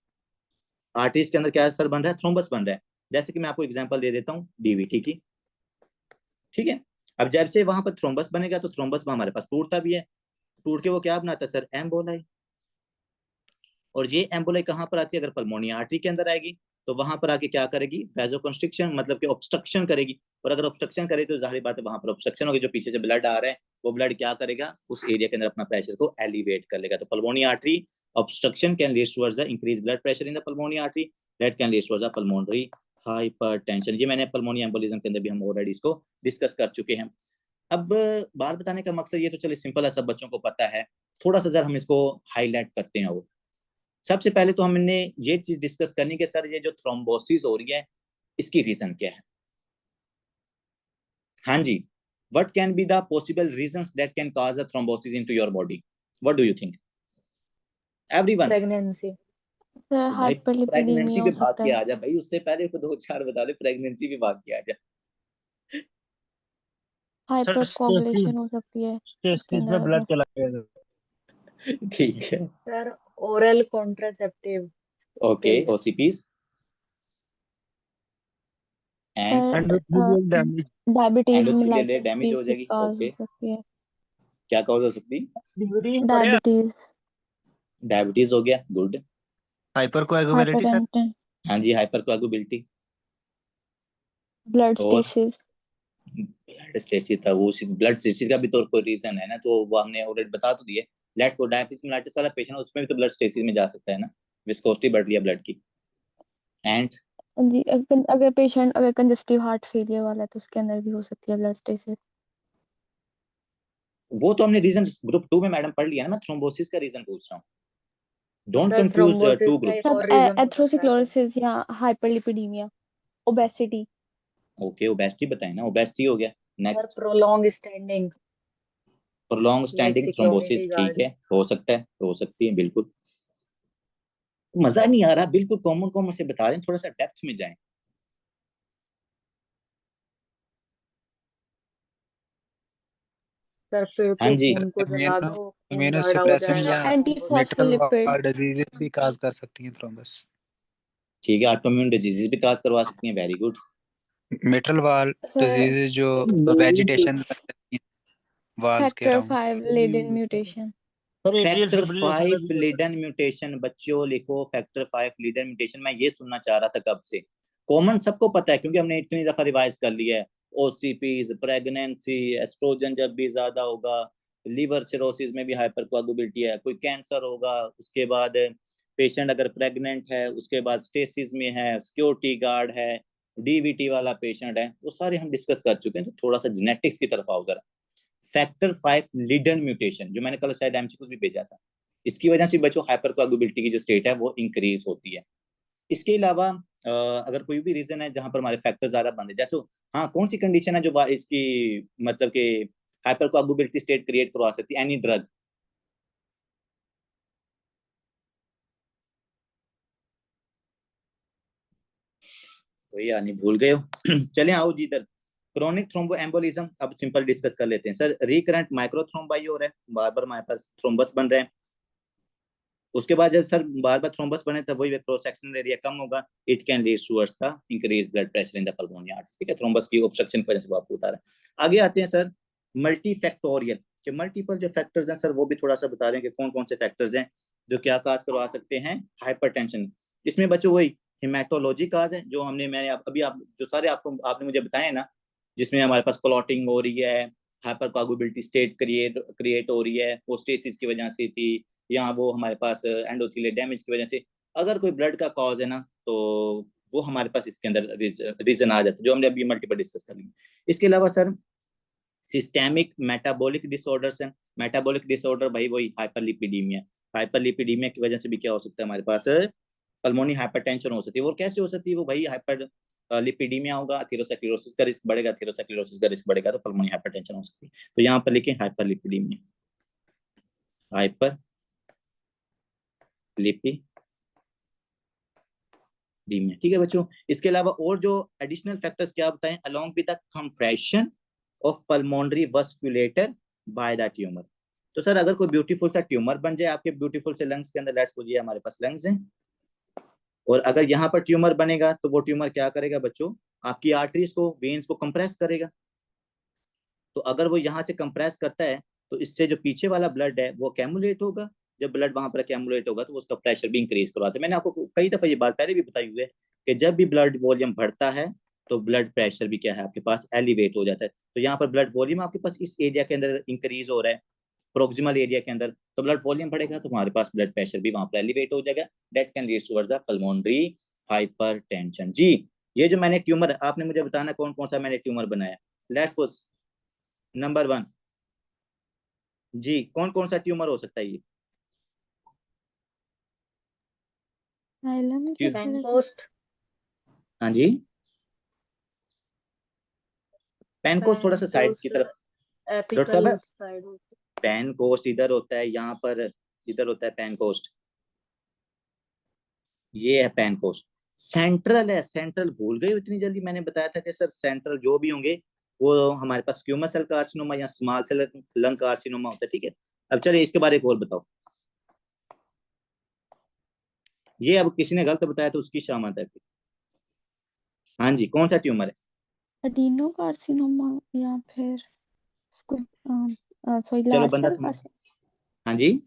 आर्टरीज के अंदर क्या सर बन रहा है, थ्रोम्बस बन रहा है, जैसे कि मैं आपको एग्जांपल दे देता हूँ डीवीटी की, ठीक है। अब जब से वहां पर थ्रोम्बस बनेगा तो थ्रोम्बस में हमारे पास टूटता भी है, टूट के वो क्या बनाता है सर, एम्बोलाई, और ये एम्बोलाई कहाँ पर आती है, अगर पल्मोनी आर्टरी के अंदर आएगी तो वहां पर आके क्या करेगी, वैसोकंस्ट्रिक्शन मतलब कि ऑब्स्ट्रक्शन करेगी, और अगर ऑब्स्ट्रक्शन करे तो जाहिर बात है वहां पर ऑब्स्ट्रक्शन होगी, जो पीछे से ब्लड आ रहा है वो ब्लड क्या करेगा, उस एरिया के अंदर अपना प्रेशर को एलिवेट कर लेगा। तो pulmonary artery obstruction can lead towards the increase blood pressure in the pulmonary artery that can lead towards the pulmonary hypertension. ये मैंने पल्मोनरी एम्बोलिज्म के अंदर भी हम ऑलरेडी इसको डिस्कस कर चुके हैं। अब बात बताने का मकसद ये तो चलिए सिंपल है, सब बच्चों को पता है, थोड़ा सा जरा हम इसको हाईलाइट करते हैं। वो सबसे पहले तो हमने ये चीज डिस्कस करनी कि सर ये जो थ्रोम्बोसिस हो रही है इसकी रीजन क्या है। हाँ जी, what can be the possible reasons that can cause a thrombosis into your body, what do you think everyone? Pregnancy. Sir भाई प्रेगनेंसी हाइपरलिपिडीमिया पे हो भाग सकता के है। आ जा भाई, उससे पहले को 2-4 बता दे, प्रेगनेंसी पे भाग के आ जा। हाइपरकोगुलेशन हो सकती है उसके अंदर ब्लड अगर। चला गया। ठीक है, sir oral contraceptive okay, pills. OCPs and sir endothelial damage. Diabetes endothelial mellitus damage भी हो इसकी जाएगी, कॉज हो ओके, सकती है। क्या कॉज हो सकती? डायबिटीज, डायबिटीज हो गया, गुड। Hypercoagulability sir. हाइपरटेंशन, हाँ जी, हाइपरकोएगुबिलिटी ब्लड और स्टेसिस। ब्लड स्टेसिस था, वो ब्लड स्टेसिस का भी तो कोई रीजन है ना, तो वो हमने ऑलरेडी बता तो दिए। लेट्स गो, डायबिटीज मेलाइटिस वाला पेशेंट उसमें भी तो ब्लड स्टेसिस में जा सकता है ना, विस्कोसिटी बढ़ रही है ब्लड की। एंड जी, अगर पेशेंट अगर कंजेस्टिव हार्ट फेलियर वाला है तो उसके अंदर भी हो सकती है ब्लड स्टेसिस। वो तो हमने रीजन ग्रुप 2 में मैडम पढ़ लिया ना, मैं थ्रोम्बोसिस का रीजन पूछ रहा हूँ, don't sir confuse thrombosis two का एक ग्रुप्स। सब और रीजन हो सकता है सर। एथेरोस्क्लेरोसिस या हाइपरलिपिडीमिया, ओबेसिटी। ओके, ओबेसिटी बताए ना, ओबेसिटी हो गया। Sir next, prolong standing prolong like standing thrombosis, security ठीक गार्ड। है, हो सकता है, हो सकती है बिल्कुल। मजा नहीं आ रहा, बिल्कुल कॉमन कॉमन से बता रहे हैं, थोड़ा सा डेप्थ में जाएं। सर फिर हाँ तो जी, खून को जला दो, खून गाढ़ा हो इम्यूनोसप्रेशन जाएगा, या एंटी थ्रोम्बोसिस मेटल होगा। फॉस्फोलिपिड। वार डिजीजेस भी काज कर सकती हैं थ्रोम्बस। ठीक है, ऑटोइम्यून डिजीजेस भी काज करवा सकती हैं, very good. Mitral valve sir diseases जो वेजिटेशन वाल्स के factor around. 5 Leiden mutation. Factor 5 Leiden mutation, बच्चों लिखो फैक्टर 5 लीडन म्यूटेशन। मैं ये सुनना चाह रहा था कब से, कॉमन सबको पता है क्योंकि हमने इतनी दफा रिवाइज कर लिया है। ओसीपीज, प्रेगनेंसी, एस्ट्रोजन जब भी ज्यादा होगा, लिवर सिरोसिस में भी हाइपरकोएगुबिलिटी है, कोई कैंसर होगा, उसके बाद पेशेंट अगर प्रेग्नेंट है, उसके बाद स्टेसिस में है, सिक्योरिटी गार्ड है, डीवीटी वाला पेशेंट है, वो सारे हम डिस्कस कर चुके हैं। तो थोड़ा सा जेनेटिक्स की तरफ आओ जरा। फैक्टर 5 लीडन म्यूटेशन, जो मैंने कल शायद एमसीक्यू भी भेजा था, इसकी वजह से बच्चों हाइपरकोएगुबिलिटी की जो स्टेट है वो इंक्रीज होती है। इसके अलावा अगर कोई भी रीजन है जहां पर हमारे फैक्टर ज्यादा बन रहे, जैसे हाँ कौन सी कंडीशन है जो इसकी मतलब कि हाइपरकोएगुबिलिटी स्टेट क्रिएट करवा सकती है, एनी ड्रग? कोई यार नहीं, भूल गए हो। चले आओ जी इधर, क्रोनिक थ्रोम्बोएम्बोलिज्म अब सिंपल डिस्कस कर लेते हैं सर। रिकरेंट माइक्रोथ्रोम्बाई हो रहा है, बार बार हमारे पास थ्रोम्बस बन रहे हैं। उसके बाद जब सर बार बार थ्रोम्बस बने तब वही क्रॉस सेक्शनल एरिया कम होगा, it can lead towards the increase blood pressure in the pulmonary arteries. ठीक है, थ्रोम्बस की ऑब्स्ट्रक्शन की वजह से आपको बता रहे हैं। आगे आते हैं सर मल्टीफैक्टोरियल, कि मल्टीपल जो फैक्टर्स हैं सर वो भी थोड़ा सा बता रहे हैं कि कौन कौन से फैक्टर्स हैं जो क्या काज करवा सकते हैं हाइपरटेंशन। इसमें बच्चों वही हिमेटोलॉजी काज है जो हमने मैंने अभी आप जो सारे आपने मुझे बताए ना, जिसमें हमारे पास क्लॉटिंग हो रही है, हाइपरकोएगुबिलिटी स्टेट क्रिएट हो रही है, पोस्टेसिस की वजह से थी, या वो हमारे पास एंडोथेलियल डैमेज की वजह से। अगर कोई ब्लड का कॉज है ना तो वो हमारे पास इसके अंदर रीजन आ जाता है, जो हमने अभी मल्टीपल डिस्कस कर लिया। इसके अलावा सर सिस्टेमिक मेटाबॉलिक डिसऑर्डर्स हैं। मेटाबॉलिक डिसऑर्डर भाई वही हाइपरलिपिडीमिया, हाइपरलिपिडीमिया की वजह से भी क्या हो सकता है हमारे पास पल्मोनी हाइपरटेंशन हो सकती है। और कैसे हो सकती है वो भाई, हाइपर लिपिडीमिया होगा, एथेरोस्क्लेरोसिस का रिस्क बढ़ेगा, एथेरोस्क्लेरोसिस का रिस्क बढ़ेगा तो पल्मोनी हाइपरटेंशन हो सकती है। तो यहाँ पर लिखें हाइपरलिपिडीमिया, हाइपर लिपिडीमिया। ठीक है बच्चों, इसके अलावा और जो एडिशनल फैक्टर्स क्या बताएं, along with the compression of pulmonary vasculature by the tumour. तो सर अगर कोई ब्यूटीफुल सा ट्यूमर बन जाए आपके ब्यूटीफुल से लंग्स के अंदर, लेट्स सपोज ये हमारे पास लंग्स हैं, और अगर यहाँ पर ट्यूमर बनेगा तो वो ट्यूमर क्या करेगा बच्चों, आपकी आर्टरीज को, वेन्स को कंप्रेस करेगा। तो अगर वो यहाँ से कंप्रेस करता है तो इससे जो पीछे वाला ब्लड है वो कैमुलेट होगा, जब ब्लड वहां पर कैमुलेट होगा तो उसका प्रेशर भी इंक्रीज करवाता है। मैंने आपको कई दफा ये बात पहले भी बताई हुई है कि जब भी ब्लड वॉल्यूम बढ़ता है तो ब्लड प्रेशर भी क्या है आपके पास एलिवेट हो जाता है। तो यहाँ पर ब्लड वॉल्यूम आपके पास इस एरिया के अंदर इंक्रीज हो रहा है, प्रोक्सिमल एरिया के अंदर, तो ब्लड वॉल्यूम बढ़ेगा तो हमारे पास ब्लड प्रेशर भी वहां पर एलिवेट हो जाएगा। That can lead towards the pulmonary hypertension. जी, ये जो मैंने ट्यूमर, आपने मुझे बताना कौन कौन सा मैंने ट्यूमर बनाया। लेट्स सपोज नंबर 1, जी कौन कौन सा ट्यूमर हो सकता है ये? Xylem के फिर पेनकोस्ट, हाँ जी, पेनकोस्ट थोड़ा सा साइड की तरफ, डॉक्टर साहब एपिकल साइड। पेनकोस्ट इधर होता है, यहाँ पर इधर होता है पेनकोस्ट, ये है पेनकोस्ट। सेंट्रल है, सेंट्रल भूल गए इतनी जल्दी, मैंने बताया था कि सर सेंट्रल जो भी होंगे वो हमारे पास स्क्यूमस सेल कार्सिनोमा या स्मॉल सेल लंग कार्सिनोमा होता है, ठीक है। अब चलिए इसके बारे में और बताओ। ये अब किसी ने गलत बताया तो उसकी शामत है। हाँ जी, कौन सा ट्यूमर है? एडिनो कार्सिनोमा या फिर सॉरी चलो लार्ज बंदा सेल समझ, कार्सिनोमा, हाँ जी,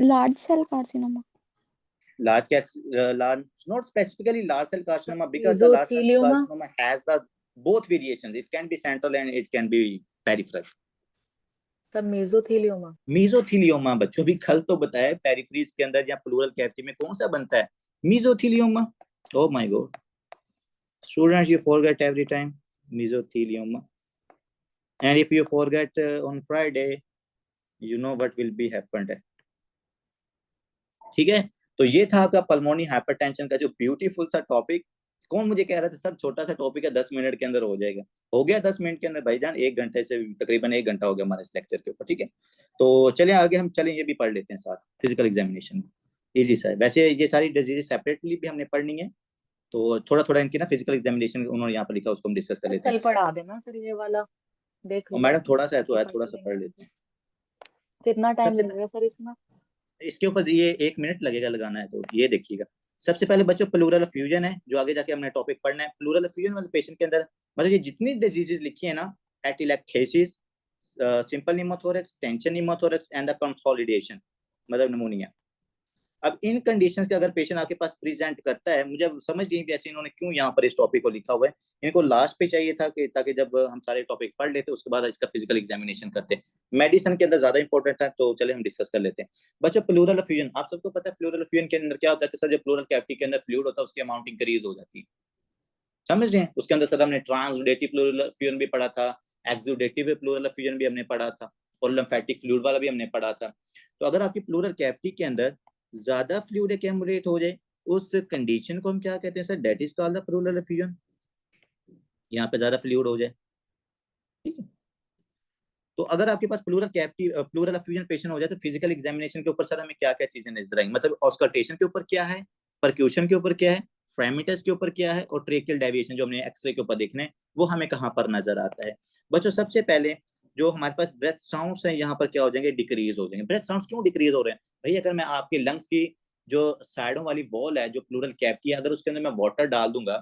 large cell carcinoma. large cats, not specifically large cell carcinoma because the large cell Mesothelioma, carcinoma has the both variations. It can be central and it can be peripheral. सब मेसोथेलियोमा। मीजोथीलियोमा बच्चों भी कल तो बताया, पेरिफेरीज के अंदर या प्लूरल कैविटी में कौन सा बनता है? Mesothelioma. Oh my god students, you forget every time mesothelioma, and if you forget on Friday you know what will be happened है, ठीक है। तो ये था आपका पल्मोनी हाइपरटेंशन का जो ब्यूटीफुल सा टॉपिक। कौन मुझे कह रहा था सर छोटा सा टॉपिक है 10 मिनट के अंदर हो जाएगा, हो गया 10 मिनट के अंदर भाईजान, 1 घंटे से तकरीबन 1 घंटा हो गया हमारे इस लेक्चर के ऊपर, ठीक है। तो चले आगे हम चलें, ये भी पढ़ लेते हैं साथ, फिजिकल एग्जामिनेशन इजी सा है। वैसे ये सारी डिजीज सेपरेटली भी हमने पढ़नी है, तो थोड़ा थोड़ा इनकी ना फिजिकल एग्जामिनेशन उन्होंने यहाँ पर लिखा उसको हम डिस्कस कर लेते कल हैं। पढ़ा देना सर ये वाला, देख और लो मैडम थोड़ा सा है तो है, थोड़ा सा लेंगे। पढ़ लेते हैं। कितना टाइम सबसे लगेगा सर इसमें? इसके ऊपर ये 1 मिनट लगेगा लगाना है, तो ये देखिएगा। सबसे पहले बच्चों प्लूरल फ्यूजन है जो आगे जाके हमने टॉपिक पढ़ना है। प्लूरल फ्यूजन वाले पेशेंट के अंदर मतलब ये जितनी डिजीजेस लिखी है ना, atelectasis, simple pneumothorax, tension pneumothorax and the consolidation मतलब निमोनिया। अब इन कंडीशंस के अगर पेशेंट आपके पास प्रेजेंट करता है, मुझे समझ नहीं ऐसे इन्होंने क्यों यहाँ पर इस टॉपिक को लिखा हुआ है, इनको लास्ट पे चाहिए था कि ताकि जब हम सारे टॉपिक पढ़ लेते उसके बाद इसका फिजिकल एग्जामिनेशन करते। मेडिसिन के अंदर ज्यादा इंपॉर्टेंट था, तो चले हम डिस्कस कर लेते हैं। बच्चों प्लूरल फ्यूजन आप सबको पता है, प्लूरल फ्यूजन के अंदर क्या होता है कि सर जब प्लूरल कैविटी के अंदर फ्लूइड होता है उसकी अमाउंट इंक्रीज हो जाती है, समझ रहे हैं। उसके अंदर सर हमने ट्रांसुडेटिव प्लूरल फ्यूजन भी पढ़ा था, एक्सुडेटिव प्लूरल फ्यूजन भी हमने पढ़ा था, और लिम्फेटिक फ्लूइड वाला भी हमने पढ़ा था। तो अगर आपकी प्लूरल कैविटी के अंदर ज्यादा फ्लूइड एक्यूमुलेट हो जाए उस कंडीशन को हम क्या कहते हैं sir? That is called the pleural fusion. यहाँ पे ज्यादा फ्लूइड हो जाए, ठीक है। तो अगर आपके पास pleural cavity pleural effusion patient हो जाए तो फिजिकल एग्जामिनेशन के ऊपर सर हमें क्या क्या चीजें नजर आएंगी, मतलब ऑस्कल्टेशन के ऊपर क्या है, परक्यूशन के ऊपर क्या है, फ्रेमिटस के ऊपर क्या है, और ट्रेकियल डेविएशन जो हमने एक्सरे के ऊपर देखने वो हमें कहाँ पर नजर आता है। बच्चों सबसे पहले जो हमारे पास ब्रेथ साउंड्स हैं यहाँ पर क्या हो जाएंगे? डिक्रीज हो जाएंगे। ब्रेथ साउंड्स क्यों डिक्रीज हो रहे हैं भाई? अगर मैं आपके लंग्स की जो साइडों वाली वॉल है जो प्लूरल कैविटी है, अगर उसके अंदर मैं वाटर डाल दूंगा,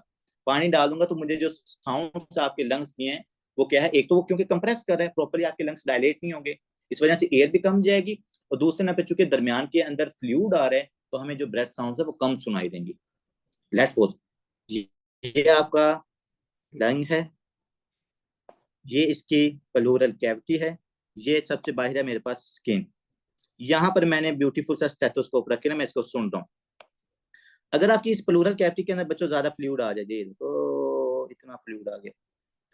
पानी डाल दूंगा, तो मुझे जो साउंड्स आपके लंग्स की हैं वो क्या है? एक तो वो क्योंकि कंप्रेस कर रहा है प्रॉपर्ली, आपके लंग्स डायलेट नहीं होंगे, इस वजह से एयर भी कम जाएगी, और दूसरे नंबर पे चूंकि दरमियान के अंदर फ्लूइड आ रहा है तो हमें जो ब्रेथ साउंड्स है वो कम सुनाई देंगी। लेट्स सपोज ये आपका लंग है, ये इसकी प्लूरल कैविटी है, ये सबसे बाहर है मेरे पास स्किन। यहाँ पर मैंने ब्यूटीफुल सा स्टेथोस्कोप रखे ना, मैं इसको सुन रहा हूँ। अगर आपकी इस प्लूरल कैविटी के अंदर बच्चों ज्यादा फ्लूइड आ जाए, तो इतना फ्लूइड आ गया,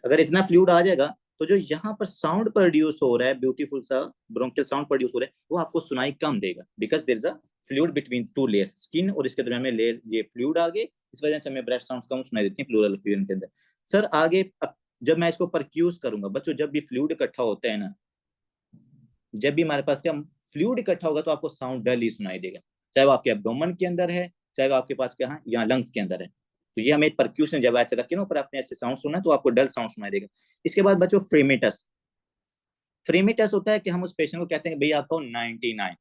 अगर इतना फ्लूइड आ जाएगा तो जो यहाँ पर साउंड प्रोड्यूस हो रहा है, ब्यूटीफुल सा ब्रोंकियल साउंड प्रोड्यूस हो रहा है, वो आपको सुनाई कम देगा, because there is a fluid between two layers, skin और इसके दरमियान में लेयर, ये फ्लूइड आ गए, इस वजह से हमें ब्रेथ साउंड्स कम सुनाई देती हैं प्लूरल फ्यूजन के अंदर। सर आगे जब मैं इसको परक्यूज करूंगा बच्चों, जब भी फ्लूइड इकट्ठा होता है ना, जब भी हमारे पास क्या फ्लूइड इकट्ठा होगा तो आपको साउंड डल ही सुनाई देगा, चाहे वो आपके एब्डोमेन के अंदर है, चाहे वो आपके पास क्या है यहाँ लंग्स के अंदर है। तो ये हमें परक्यूशन जब ऐसे रखे ना ऊपर आपने ऐसे साउंड सुना तो आपको डल साउंड सुनाई देगा। इसके बाद बच्चों फ्रेमिटस। फ्रेमिटस होता है कि हम उस पेशेंट को कहते हैं भाई आपको 99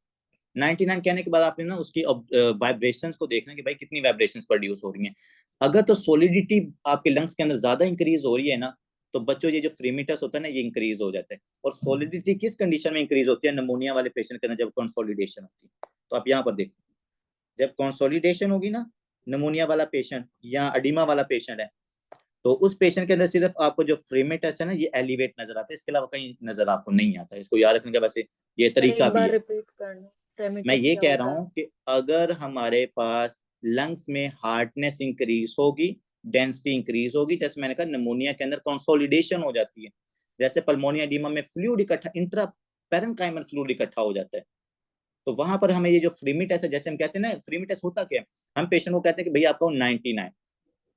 कहने के बाद आपने ना उसकी वाइब्रेशंस को देखना कि भाई कितनी वाइब्रेशंस प्रोड्यूस हो रही हैं। अगर तो सॉलिडिटी आपके लंग्स के अंदर ज्यादा इंक्रीज हो रही है ना, तो बच्चों ये जो फ्रेमिटस होता है ना ये इंक्रीज हो जाता है। और सॉलिडिटी किस कंडीशन में इंक्रीज होती है? निमोनिया वाले पेशेंट के अंदर जब कंसोलिडेशन होती है। तो आप यहाँ पर देखो, जब कंसोलिडेशन होगी ना, निमोनिया वाला पेशेंट या एडिमा वाला पेशेंट है, तो उस पेशेंट के अंदर सिर्फ आपको जो फ्रीमेटस है ना ये एलिवेट नजर आता है, इसके अलावा कहीं नजर आपको नहीं आता। इसको याद रखने का वैसे ये सर तरीका एक भी बार है। रिपीट करना, मैं फ्रेमिटस ये क्या कह होता रहा है? हूँ कि अगर हमारे पास लंग्स में हार्डनेस इंक्रीज होगी, डेंसिटी इंक्रीज होगी, जैसे मैंने कहा निमोनिया के अंदर कंसोलिडेशन हो जाती है, जैसे पल्मोनिया एडिमा में फ्लूइड इकट्ठा, इंट्रा पेरेन्काइमल फ्लूइड इकट्ठा हो जाता है, तो वहां पर हमें ये जो फ्रीमिटस है, जैसे हम कहते हैं ना फ्रीमिटस होता क्या है, हम पेशेंट को कहते हैं कि भैया आपका 99,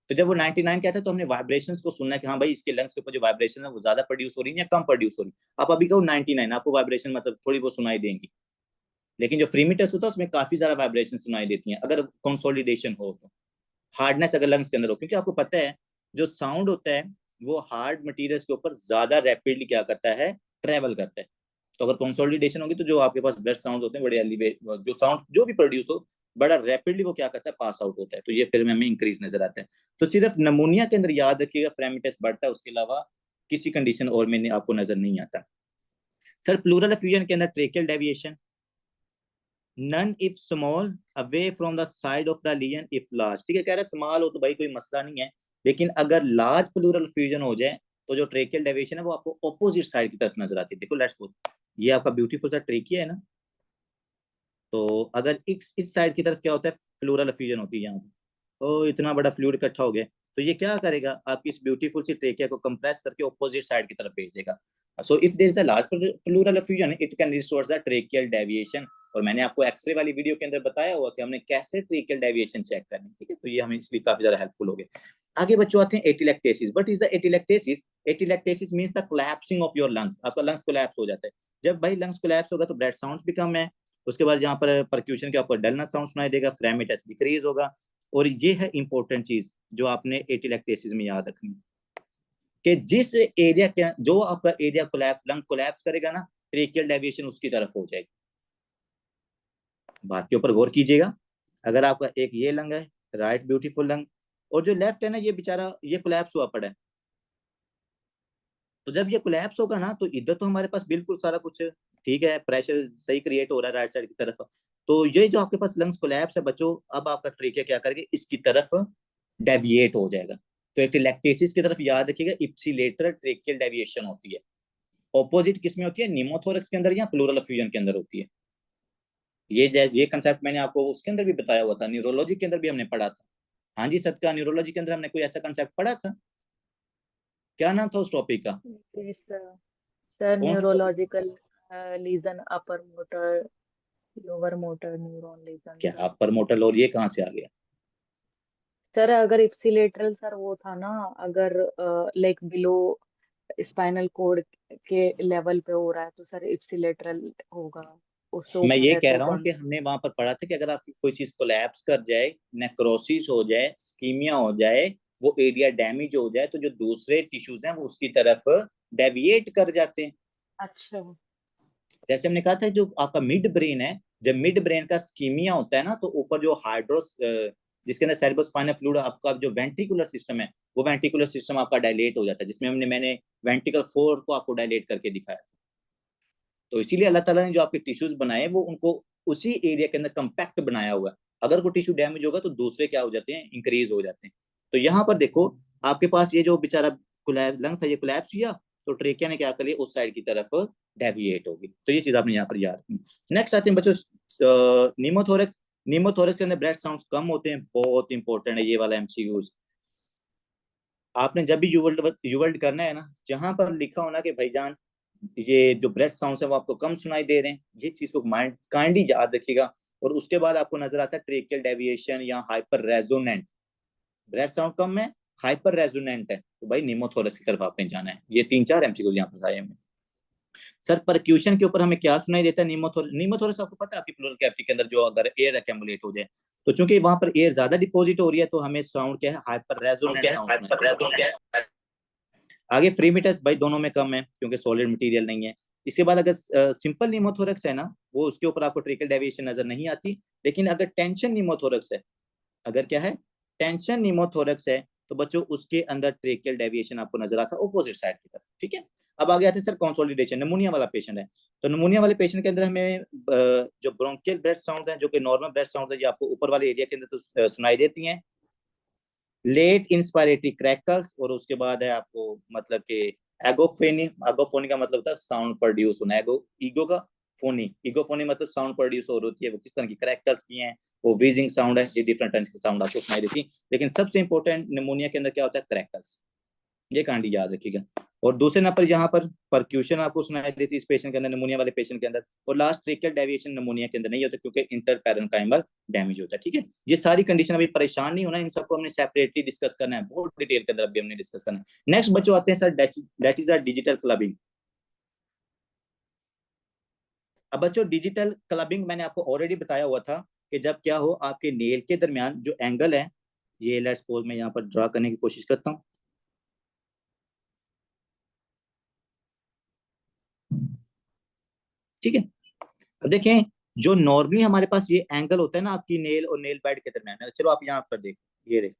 तो जब वो 99 कहता है तो हमने वाइब्रेशंस को सुनना है कि हाँ भाई इसके लंग्स के ऊपर जो वाइब्रेशन है वो ज्यादा प्रोड्यूस हो रही है या कम प्रोड्यूस हो रही है। आप अभी कहो 99, आपको वाइब्रेशन मतलब थोड़ी बहुत सुनाई देंगी, लेकिन जो फ्रीमिटस होता है उसमें काफी ज्यादा वाइब्रेशन सुनाई देती हैं अगर कंसोलिडेशन हो तो, हार्डनेस अगर लंग्स के अंदर हो, क्योंकि आपको पता है जो साउंड होता है वो हार्ड मटेरियल्स के ऊपर ज्यादा रैपिडली क्या करता है, ट्रेवल करता है। तो अगर कंसोलिडेशन होगी तो जो आपके पास ब्लड साउंड होते हैं बड़े एलिवेट, जो साउंड जो भी प्रोड्यूस हो बड़ा रैपिडली वो क्या करता है, पास आउट होता है, तो ये फिर में हमें इंक्रीज नजर आता है। तो सिर्फ नमूनिया के अंदर याद रखिएगा फ्रेमिटस बढ़ता है, उसके अलावा किसी कंडीशन और में आपको नजर नहीं आता। सर प्लूरल एफ्यूजन के अंदर tracheal deviation, none if small away from the side of the lesion if large, ठीक है, कह रहा है स्मॉल हो तो भाई कोई मसला नहीं है, लेकिन अगर लार्ज प्लूरल फ्यूजन हो जाए तो जो ट्रेकियल डेविएशन है वो आपको ऑपोजिट साइड की तरफ नजर आती है। देखो लेट्स सपोज ये आपका ब्यूटीफुल सा ट्रेकिया है ना, तो अगर इस साइड की तरफ क्या होता है, प्लूरल एफ्यूजन होती है यहाँ पे, तो इतना बड़ा फ्लूइड इकट्ठा हो गया, तो ये क्या करेगा, आपकी इस ब्यूटीफुल सी ट्रेकिया को कंप्रेस करके ऑपोजिट साइड की तरफ भेज देगा। So if there is a large pleural effusion it can restore the tracheal deviation, और मैंने आपको एक्सरे वाली वीडियो के अंदर बताया हुआ कि हमने कैसे ट्रेकियल डेविएशन चेक करनी, ठीक है, तो ये हमें इसलिए काफी ज्यादा हेल्पफुल हो गया। आगे बच्चों आते हैं atelectasis. What is the atelectasis? Atelectasis means the collapsing of your lungs, आपका लंग्स कोलैप्स हो जाता है। जब भाई लंग्स कोलैप्स होगा तो ब्लड साउंड्स भी कम है, उसके बाद यहाँ पर परक्यूशन के ऊपर डलनेस साउंड सुनाई देगा, फ्रेमिटस डिक्रीज होगा, और ये है इंपॉर्टेंट चीज जो आपने एटिलेक्टेसिस में याद रखनी कि जिस एरिया के जो आपका एरिया कोलैप्स लंग कोलैप्स करेगा ना, ट्रेकियल डेविएशन उसकी तरफ हो जाएगी। बात के ऊपर गौर कीजिएगा, अगर आपका एक ये लंग है राइट ब्यूटीफुल लंग, और जो लेफ्ट है ना ये बेचारा ये कोलैप्स हुआ पड़ा है, तो जब ये कोलैप्स होगा ना तो इधर तो हमारे पास बिल्कुल सारा कुछ ठीक है, प्रेशर सही क्रिएट हो रहा है राइट साइड की तरफ, तो ये जो आपके पास लंग्स कोलैप्स है बच्चों, अब आपका ट्रेकिया क्या करेगा, इसकी तरफ डेविएट हो जाएगा। तो एटिलेक्टेसिस की तरफ याद रखिएगा इप्सिलेटरल ट्रेकियल डेविएशन होती है। ऑपोजिट किसमें होती है, निमोथोरक्स के अंदर या प्लूरल एफ्यूजन के अंदर होती है। ये जैसे ये कंसेप्ट मैंने आपको उसके अंदर भी बताया हुआ था, न्यूरोलॉजी के अंदर भी हमने पढ़ा था। हाँ जी सत्या, न्यूरोलॉजी के अंदर हमने कोई ऐसा कंसेप्ट पढ़ा था, क्या नाम था उस टॉपिक का, सर कौन सा topic? Neurological lesion, upper motor, lower motor neuron lesion क्या सर। अपर मोटर, और ये कहाँ से आ गया? सर अगर इप्सिलेटरल सर वो था ना, अगर लाइक बिलो स्पाइनल कॉर्ड के लेवल पे हो रहा है तो सर इप्सिलेटरल होगा, उससे मैं ऊपर ये है कह तो रहा हूँ कि हमने वहां पर पढ़ा था कि अगर आपकी कोई चीज कोलैप्स कर जाए, नेक्रोसिस हो जाए, स्कीमिया हो जाए, वो एरिया डैमेज हो जाए, तो जो दूसरे टिश्यूज हैं वो उसकी तरफ डेविएट कर जाते हैं। अच्छा। जैसे हमने कहा था जो आपका मिड ब्रेन है, जब मिड ब्रेन का स्कीमिया होता है ना तो ऊपर जो हाइड्रोस जिसके अंदर सेरेब्रोस्पाइनल फ्लूइड, आपका जो वेंट्रिकुलर सिस्टम है वो वेंट्रिकुलर सिस्टम आपका डायलेट हो जाता है, जिसमें मैंने वेंट्रिकल फोर को आपको डायलेट करके दिखाया। तो इसीलिए अल्लाह ताला ने जो आपके टिश्यूज बनाए वो उनको उसी एरिया के अंदर कंपैक्ट बनाया हुआ है। अगर कोई टिश्यू डैमेज होगा तो दूसरे क्या हो जाते हैं, इंक्रीज हो जाते हैं। तो यहाँ पर देखो आपके पास ये जो बेचारा लंग था ये कोलैप्स हुआ, तो ट्रेकिया ने क्या कर लिया, उस साइड की तरफ डेविएट होगी। तो ये चीज आपने यहाँ पर याद रखनी। नेक्स्ट आते हैं बच्चों निमोथोरेक्स। निमोथोरेक्स के अंदर ब्रेथ साउंड्स कम होते हैं, बहुत इंपॉर्टेंट है ये वाला एमसीक्यूज। आपने जब भी यूवर्ल्ड करना है ना, जहां पर लिखा होना कि भाईजान ये जो ब्रेथ साउंड्स है वो आपको कम सुनाई दे रहे हैं, ये चीज को माइंड काइंडली याद रखिएगा। और उसके बाद आपको नजर आता है ट्रेकियल डेविएशन या हाइपर रेजोनेंट, ब्रेथ साउंड कम है, हाइपर रेजोनेंट है, तो भाई निमोथोरक्स की तरफ आपने जाना है। ये 3-4 एमसीक्यूज यहाँ पर आए हैं। सर परक्यूशन के ऊपर हमें क्या सुनाई देता है, निमोथोरक्स आपको पता है आपकी प्लूरल कैविटी के अंदर जो अगर एयर अकेमुलेट हो जाए, तो चूंकि वहां पर एयर ज्यादा डिपॉजिट हो रही है तो हमें साउंड क्या है, हाइपर रेजोनेंट साउंड। आगे फ्रीमिटस भाई दोनों में कम है क्योंकि सॉलिड मटेरियल नहीं है। इसके बाद अगर सिंपल निमोथोरक्स है ना, वो उसके ऊपर आपको ट्रेकियल डेविएशन नजर नहीं आती, लेकिन अगर टेंशन निमोथोरक्स है, अगर क्या है टेंशन निमोथोरक्स है, तो बच्चों उसके अंदर ट्रेकियल डेविएशन आपको नजर आता है ऑपोजिट साइड की तरफ। ठीक है, अब आगे आते हैं सर कंसोलिडेशन, निमोनिया वाला पेशेंट है, तो निमोनिया वाले पेशेंट के अंदर हमें जो ब्रोंकियल ब्रेथ साउंड है, जो कि नॉर्मल ब्रेथ साउंड है, ये आपको ऊपर वाले एरिया के अंदर तो सुनाई देती हैं, लेट इंस्पायरेटरी क्रैकल्स, और उसके बाद है आपको मतलब कि एगोफोनी, एगोफोनी का मतलब होता है साउंड प्रोड्यूस होना, ईगो का फोनी, ईगोफोनी मतलब साउंड प्रोड्यूस हो रही है, वो किस तरह की क्रैकल्स की हैं, वो वीजिंग साउंड है, ये डिफरेंट टाइप्स की साउंड आपको सुनाई देती है, लेकिन सबसे इंपॉर्टेंट निमोनिया के अंदर क्या होता है, क्रैकल्स, ये कांडी याद रखिएगा। और दूसरे नंबर यहाँ पर परक्यूशन आपको सुनाई देती है इस पेशेंट के अंदर, निमोनिया वाले पेशेंट के अंदर, और लास्ट ट्रेकियल डेविएशन निमोनिया के अंदर नहीं होता क्योंकि इंटरपैरेन्काइमल डैमेज होता है। ठीक है, ये सारी कंडीशन, अभी परेशान नहीं होना, इन सबको हमने सेपरेटली डिस्कस करना है, बहुत डिटेल के अंदर अभी हमने डिस्कस करना है। नेक्स्ट बच्चों आते हैं sir, that is a digital clubbing. अब बच्चों डिजिटल क्लबिंग मैंने आपको ऑलरेडी बताया हुआ था कि जब क्या हो, आपके नेल के दरमियान जो एंगल है, ये लेट्स सपोज मैं यहाँ पर ड्रा करने की कोशिश करता हूँ, ठीक है। अब देखें, जो नॉर्मली हमारे पास ये एंगल होता है ना आपकी नेल और नेल बेड के दरमियान, चलो आप यहाँ पर देखो, ये देखो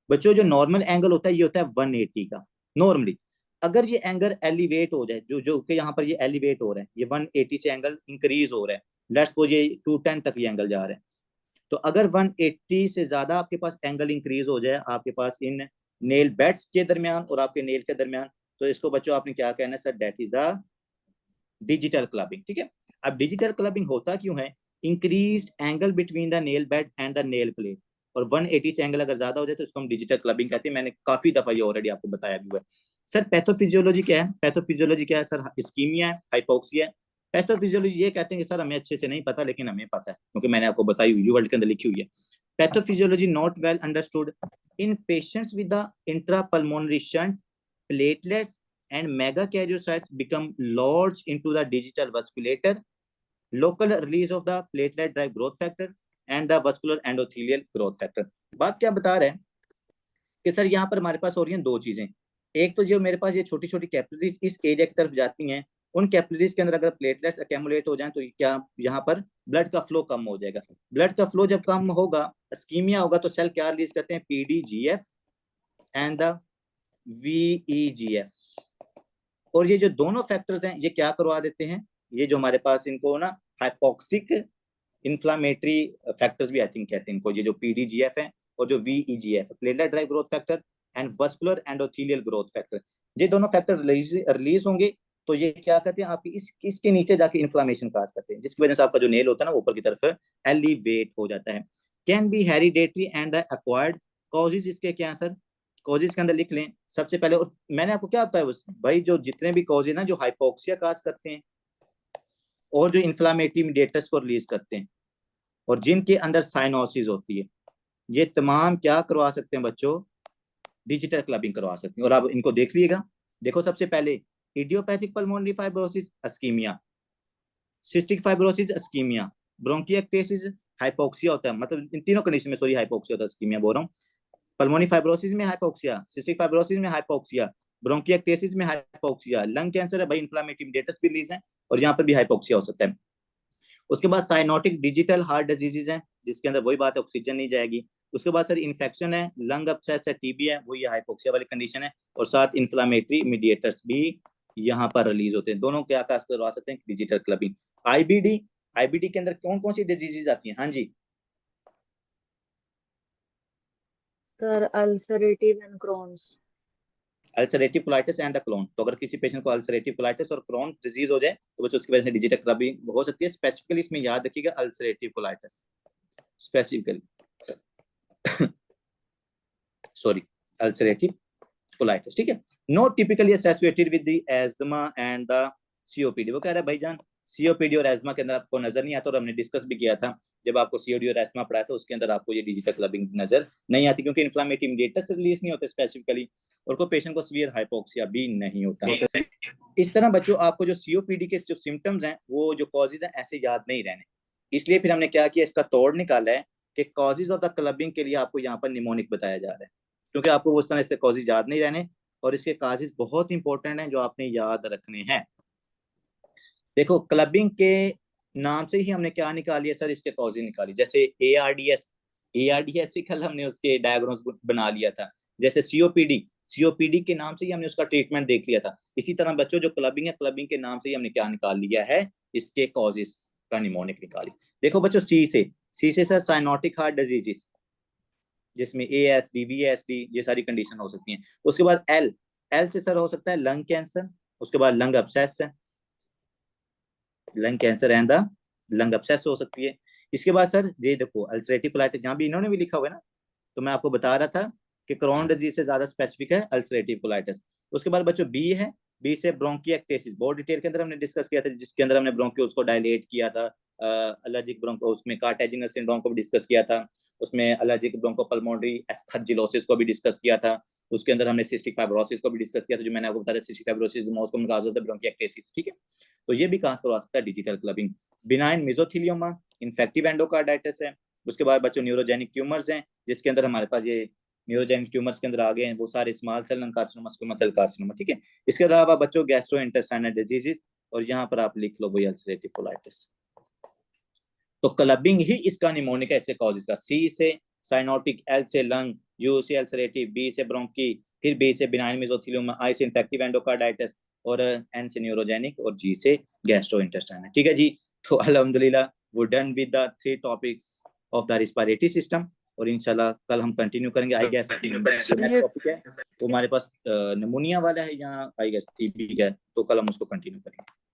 बच्चों, जो नॉर्मल एंगल होता है ये होता है 180 का नॉर्मली। अगर ये एंगल एलिवेट हो जाए, जो जो कि यहाँ पर ये एलिवेट हो रहा है, ये 180 से एंगल इंक्रीज हो रहा है, लेट्स सपोज ये 210 तक ये एंगल जा रहा है, तो अगर 180 से ज्यादा आपके पास एंगल इंक्रीज हो जाए आपके पास इन नेल बेड्स के दरमियान और आपके नेल के दरमियान, तो इसको बच्चों आपने क्या कहना है sir, that is the digital clubbing. ठीक है, अब डिजिटल क्लबिंग होता क्यों है, increase angle between the nail bed and the nail plate, और 180 से एंगल अगर ज्यादा हो जाए तो इसको हम डिजिटल क्लबिंग कहते हैं, मैंने काफी दफा ये ऑलरेडी आपको बताया भी हुआ है। सर पैथोफिजियोलॉजी क्या है, पैथोफिजियोलॉजी क्या है सर, इस्कीमिया है, हाइपोक्सिया है। पैथोफिजियोलॉजी ये कहते हैं कि सर हमें अच्छे से नहीं पता, लेकिन हमें पता है क्योंकि मैंने आपको बताई हुई वर्ल्ड के अंदर लिखी हुई है। Pathophysiology not well understood in patients with the intrapulmonary shunt, platelets and megakaryocytes become lodged into the digital vasculature, local release of the platelet derived growth factor and the vascular endothelial growth factor। बात क्या बता रहे हैं कि सर यहाँ पर हमारे पास हो रही हैं दो चीजें, एक तो जो मेरे पास ये छोटी छोटी कैपिलरीज इस एरिया की तरफ जाती हैं, उन कैपिलरीज के अंदर अगर प्लेटलेट्स अकेमुलेट हो जाएं तो क्या यहाँ पर ब्लड का फ्लो कम हो जाएगा, ब्लड का फ्लो जब कम होगा, स्कीमिया होगा, तो सेल क्या रिलीज करते हैं, PDGF एंड द VEGF, और ये जो दोनों फैक्टर्स हैं ये क्या करवा देते हैं, ये जो हमारे पास इनको ना हाइपोक्सिक इन्फ्लामेटरी फैक्टर्स भी आई थिंक कहते हैं इनको, ये जो PDGF है और जो VEGF platelet drive growth factor and vascular endothelial growth factor, ये दोनों फैक्टर रिलीज होंगे तो ये क्या करते हैं आपकी इसके नीचे जाके इन्फ्लामेशन काज करते हैं, जिसकी वजह से आपका जो नेल होता है ना ऊपर की तरफ एलिवेट हो जाता है। Can be hereditary and acquired causes, इसके क्या सर, कॉजेज के अंदर लिख लें सबसे पहले, और मैंने आपको क्या बताया भाई, जो जितने भी कॉजेज ना जो हाइपोक्सिया काज करते हैं और जो इन्फ्लामेटरी मीडिएटर्स को रिलीज करते हैं और जिनके अंदर साइनोसिस होती है, ये तमाम क्या करवा सकते हैं बच्चों, डिजिटल क्लबिंग करवा सकते हैं। और आप इनको देख लीजिएगा, देखो सबसे पहले idiopathic pulmonary fibrosis ischemia, cystic fibrosis ischemia, bronchiectasis hypoxia होता है, मतलब इन तीनों कंडीशन में सॉरी हाइपोक्सिया होता है, इस्कीमिया बोल रहा हूँ, पल्मोनी फाइब्रोसिस में हाइपोक्सिया, सिस्टिक फाइब्रोसिस में हाइपोक्सिया, ब्रोंकिएक्टेसिस में हाइपोक्सिया, लंग कैंसर है भाई, इन्फ्लेमेटरी मीडिएटर्स भी रिलीज हैं और यहाँ पर भी हाइपोक्सिया हो सकता है। उसके बाद साइनोटिक डिजिटल हार्ट डिजीजेज हैं जिसके अंदर वही बात है, ऑक्सीजन नहीं जाएगी। उसके बाद सर इन्फेक्शन है, लंग अपसेस है, TB है, वो ये हाइपोक्सिया वाली कंडीशन है, और साथ इन्फ्लेमेटरी मीडिएटर्स भी यहाँ पर रिलीज होते हैं। दोनों क्या काज करवा सकते हैं, डिजिटल क्लबिंग। IBD के अंदर कौन कौन सी डिजीजेज आती हैं, हाँ जी sir ulcerative and Crohn's, ulcerative colitis and Crohn, तो अगर किसी पेशेंट को अल्सरेटिव कोलाइटिस और क्रोन डिजीज हो जाए तो बच्चों उसकी वजह से डिजिटल क्लबिंग हो सकती है। स्पेसिफिकली इसमें याद रखिएगा ulcerative colitis, specifically sorry ulcerative colitis, ठीक है। Not typically associated with the asthma and the COPD। वो कह रहा है भाईजान COPD और एस्थमा के अंदर आपको नजर नहीं आता, और हमने डिस्कस भी किया था जब आपको COPD और एस्थमा पढ़ाया था उसके अंदर आपको ये डिजिटल क्लबिंग नजर नहीं आती क्योंकि इन्फ्लेमेटरी मीडिएटर्स रिलीज नहीं होते स्पेसिफिकली, और को पेशेंट को सीवियर हाइपोक्सिया भी नहीं होता। इस तरह बच्चों आपको जो COPD के जो सिम्टम्स हैं वो जो कॉजेज हैं ऐसे याद नहीं रहने, इसलिए फिर हमने क्या किया, इसका तोड़ निकाला है कि कॉजेज ऑफ द क्लबिंग के लिए आपको यहाँ पर निमोनिक बताया जा रहा है, क्योंकि आपको उस तरह इसके कॉजेज याद नहीं रहने, और इसके कॉजेज बहुत इंपॉर्टेंट हैं जो आपने याद रखने हैं। देखो क्लबिंग के नाम से ही हमने क्या निकाली है सर, इसके कॉजेज निकाली, जैसे ARDS से कल हमने उसके डायग्राम्स बना लिया था, जैसे COPD COPD के नाम से ही हमने उसका ट्रीटमेंट देख लिया था। इसी तरह बच्चों जो क्लबिंग है, क्लबिंग के नाम से ही हमने क्या निकाल लिया है, इसके कॉजेस का निमोनिक निकाली। देखो बच्चों सी से सर साइनोटिक हार्ट डिजीजेस, जिसमें ASD VSD ये सारी कंडीशन हो सकती हैं। उसके बाद एल से सर हो सकता है लंग कैंसर, उसके बाद लंग अब्सेस है, lung cancer and the lung obsess हो सकती है। इसके बाद सर ये देखो अल्सरेटिव कोलाइटिस, जहाँ भी इन्होंने भी लिखा हुआ है ना, तो मैं आपको बता रहा था कि क्रोन डिजीज से ज्यादा स्पेसिफिक है अल्सरेटिव कोलाइटिस। उसके बाद बच्चों बी है, बी से ब्रोंकिएक्टेसिस, बहुत डिटेल के अंदर हमने डिस्कस किया था, जिसके अंदर हमने ब्रोंकियोल्स को डायलेट किया था, एलर्जिक ब्रोंको, उसमें कार्टेजिनस सिंड्रोम को भी डिस्कस किया था, उसमें एलर्जिक ब्रोंकोपल्मोनरी एस्परजिलोसिस को भी डिस्कस किया था, उसके अंदर हमने सिस्टिक फाइब्रोसिस को भी डिस्कस किया था, जो मैंने आपको बताया cystic fibrosis most common cause होता है ब्रोंकिएक्टेसिस, ठीक है। तो ये भी काज करवा सकता है digital clubbing. Benign mesothelioma infective endocarditis है। उसके बाद बच्चों न्यूरोजेनिक ट्यूमर्स हैं, जिसके अंदर हमारे पास ये न्यूरोजेनिक ट्यूमर्स के अंदर आ गए हैं वो सारे small cell lung carcinoma, squamous cell carcinoma, ठीक है। इसके अलावा बच्चों गैस्ट्रोइंटेस्टाइनल डिजीजेस, और यहाँ पर आप लिख लो वही अल्सरेटिव कोलाइटिस। तो क्लबिंग ही इसका निमोनिक ऐसे कॉजेस का, सी से साइनोटिक, एल से लंग, यू से अल्सरेटिव, बी से ब्रोंकी, फिर बी से बिनाइन मेसोथेलियोमा, आई से इन्फेक्टिव एंडोकार्डाइटिस, और एन से न्यूरोजेनिक, और जी से गैस्ट्रोइंटेस्टाइनल, ठीक है जी। तो अल्हम्दुलिल्लाह वो done with the 3 topics of the respiratory system, और इंशाल्लाह कल हम कंटिन्यू करेंगे। आई गेस नेक्स्ट टॉपिक है वो हमारे पास निमोनिया वाला है, यहाँ आई गेस TB है, तो कल हम उसको कंटिन्यू करेंगे।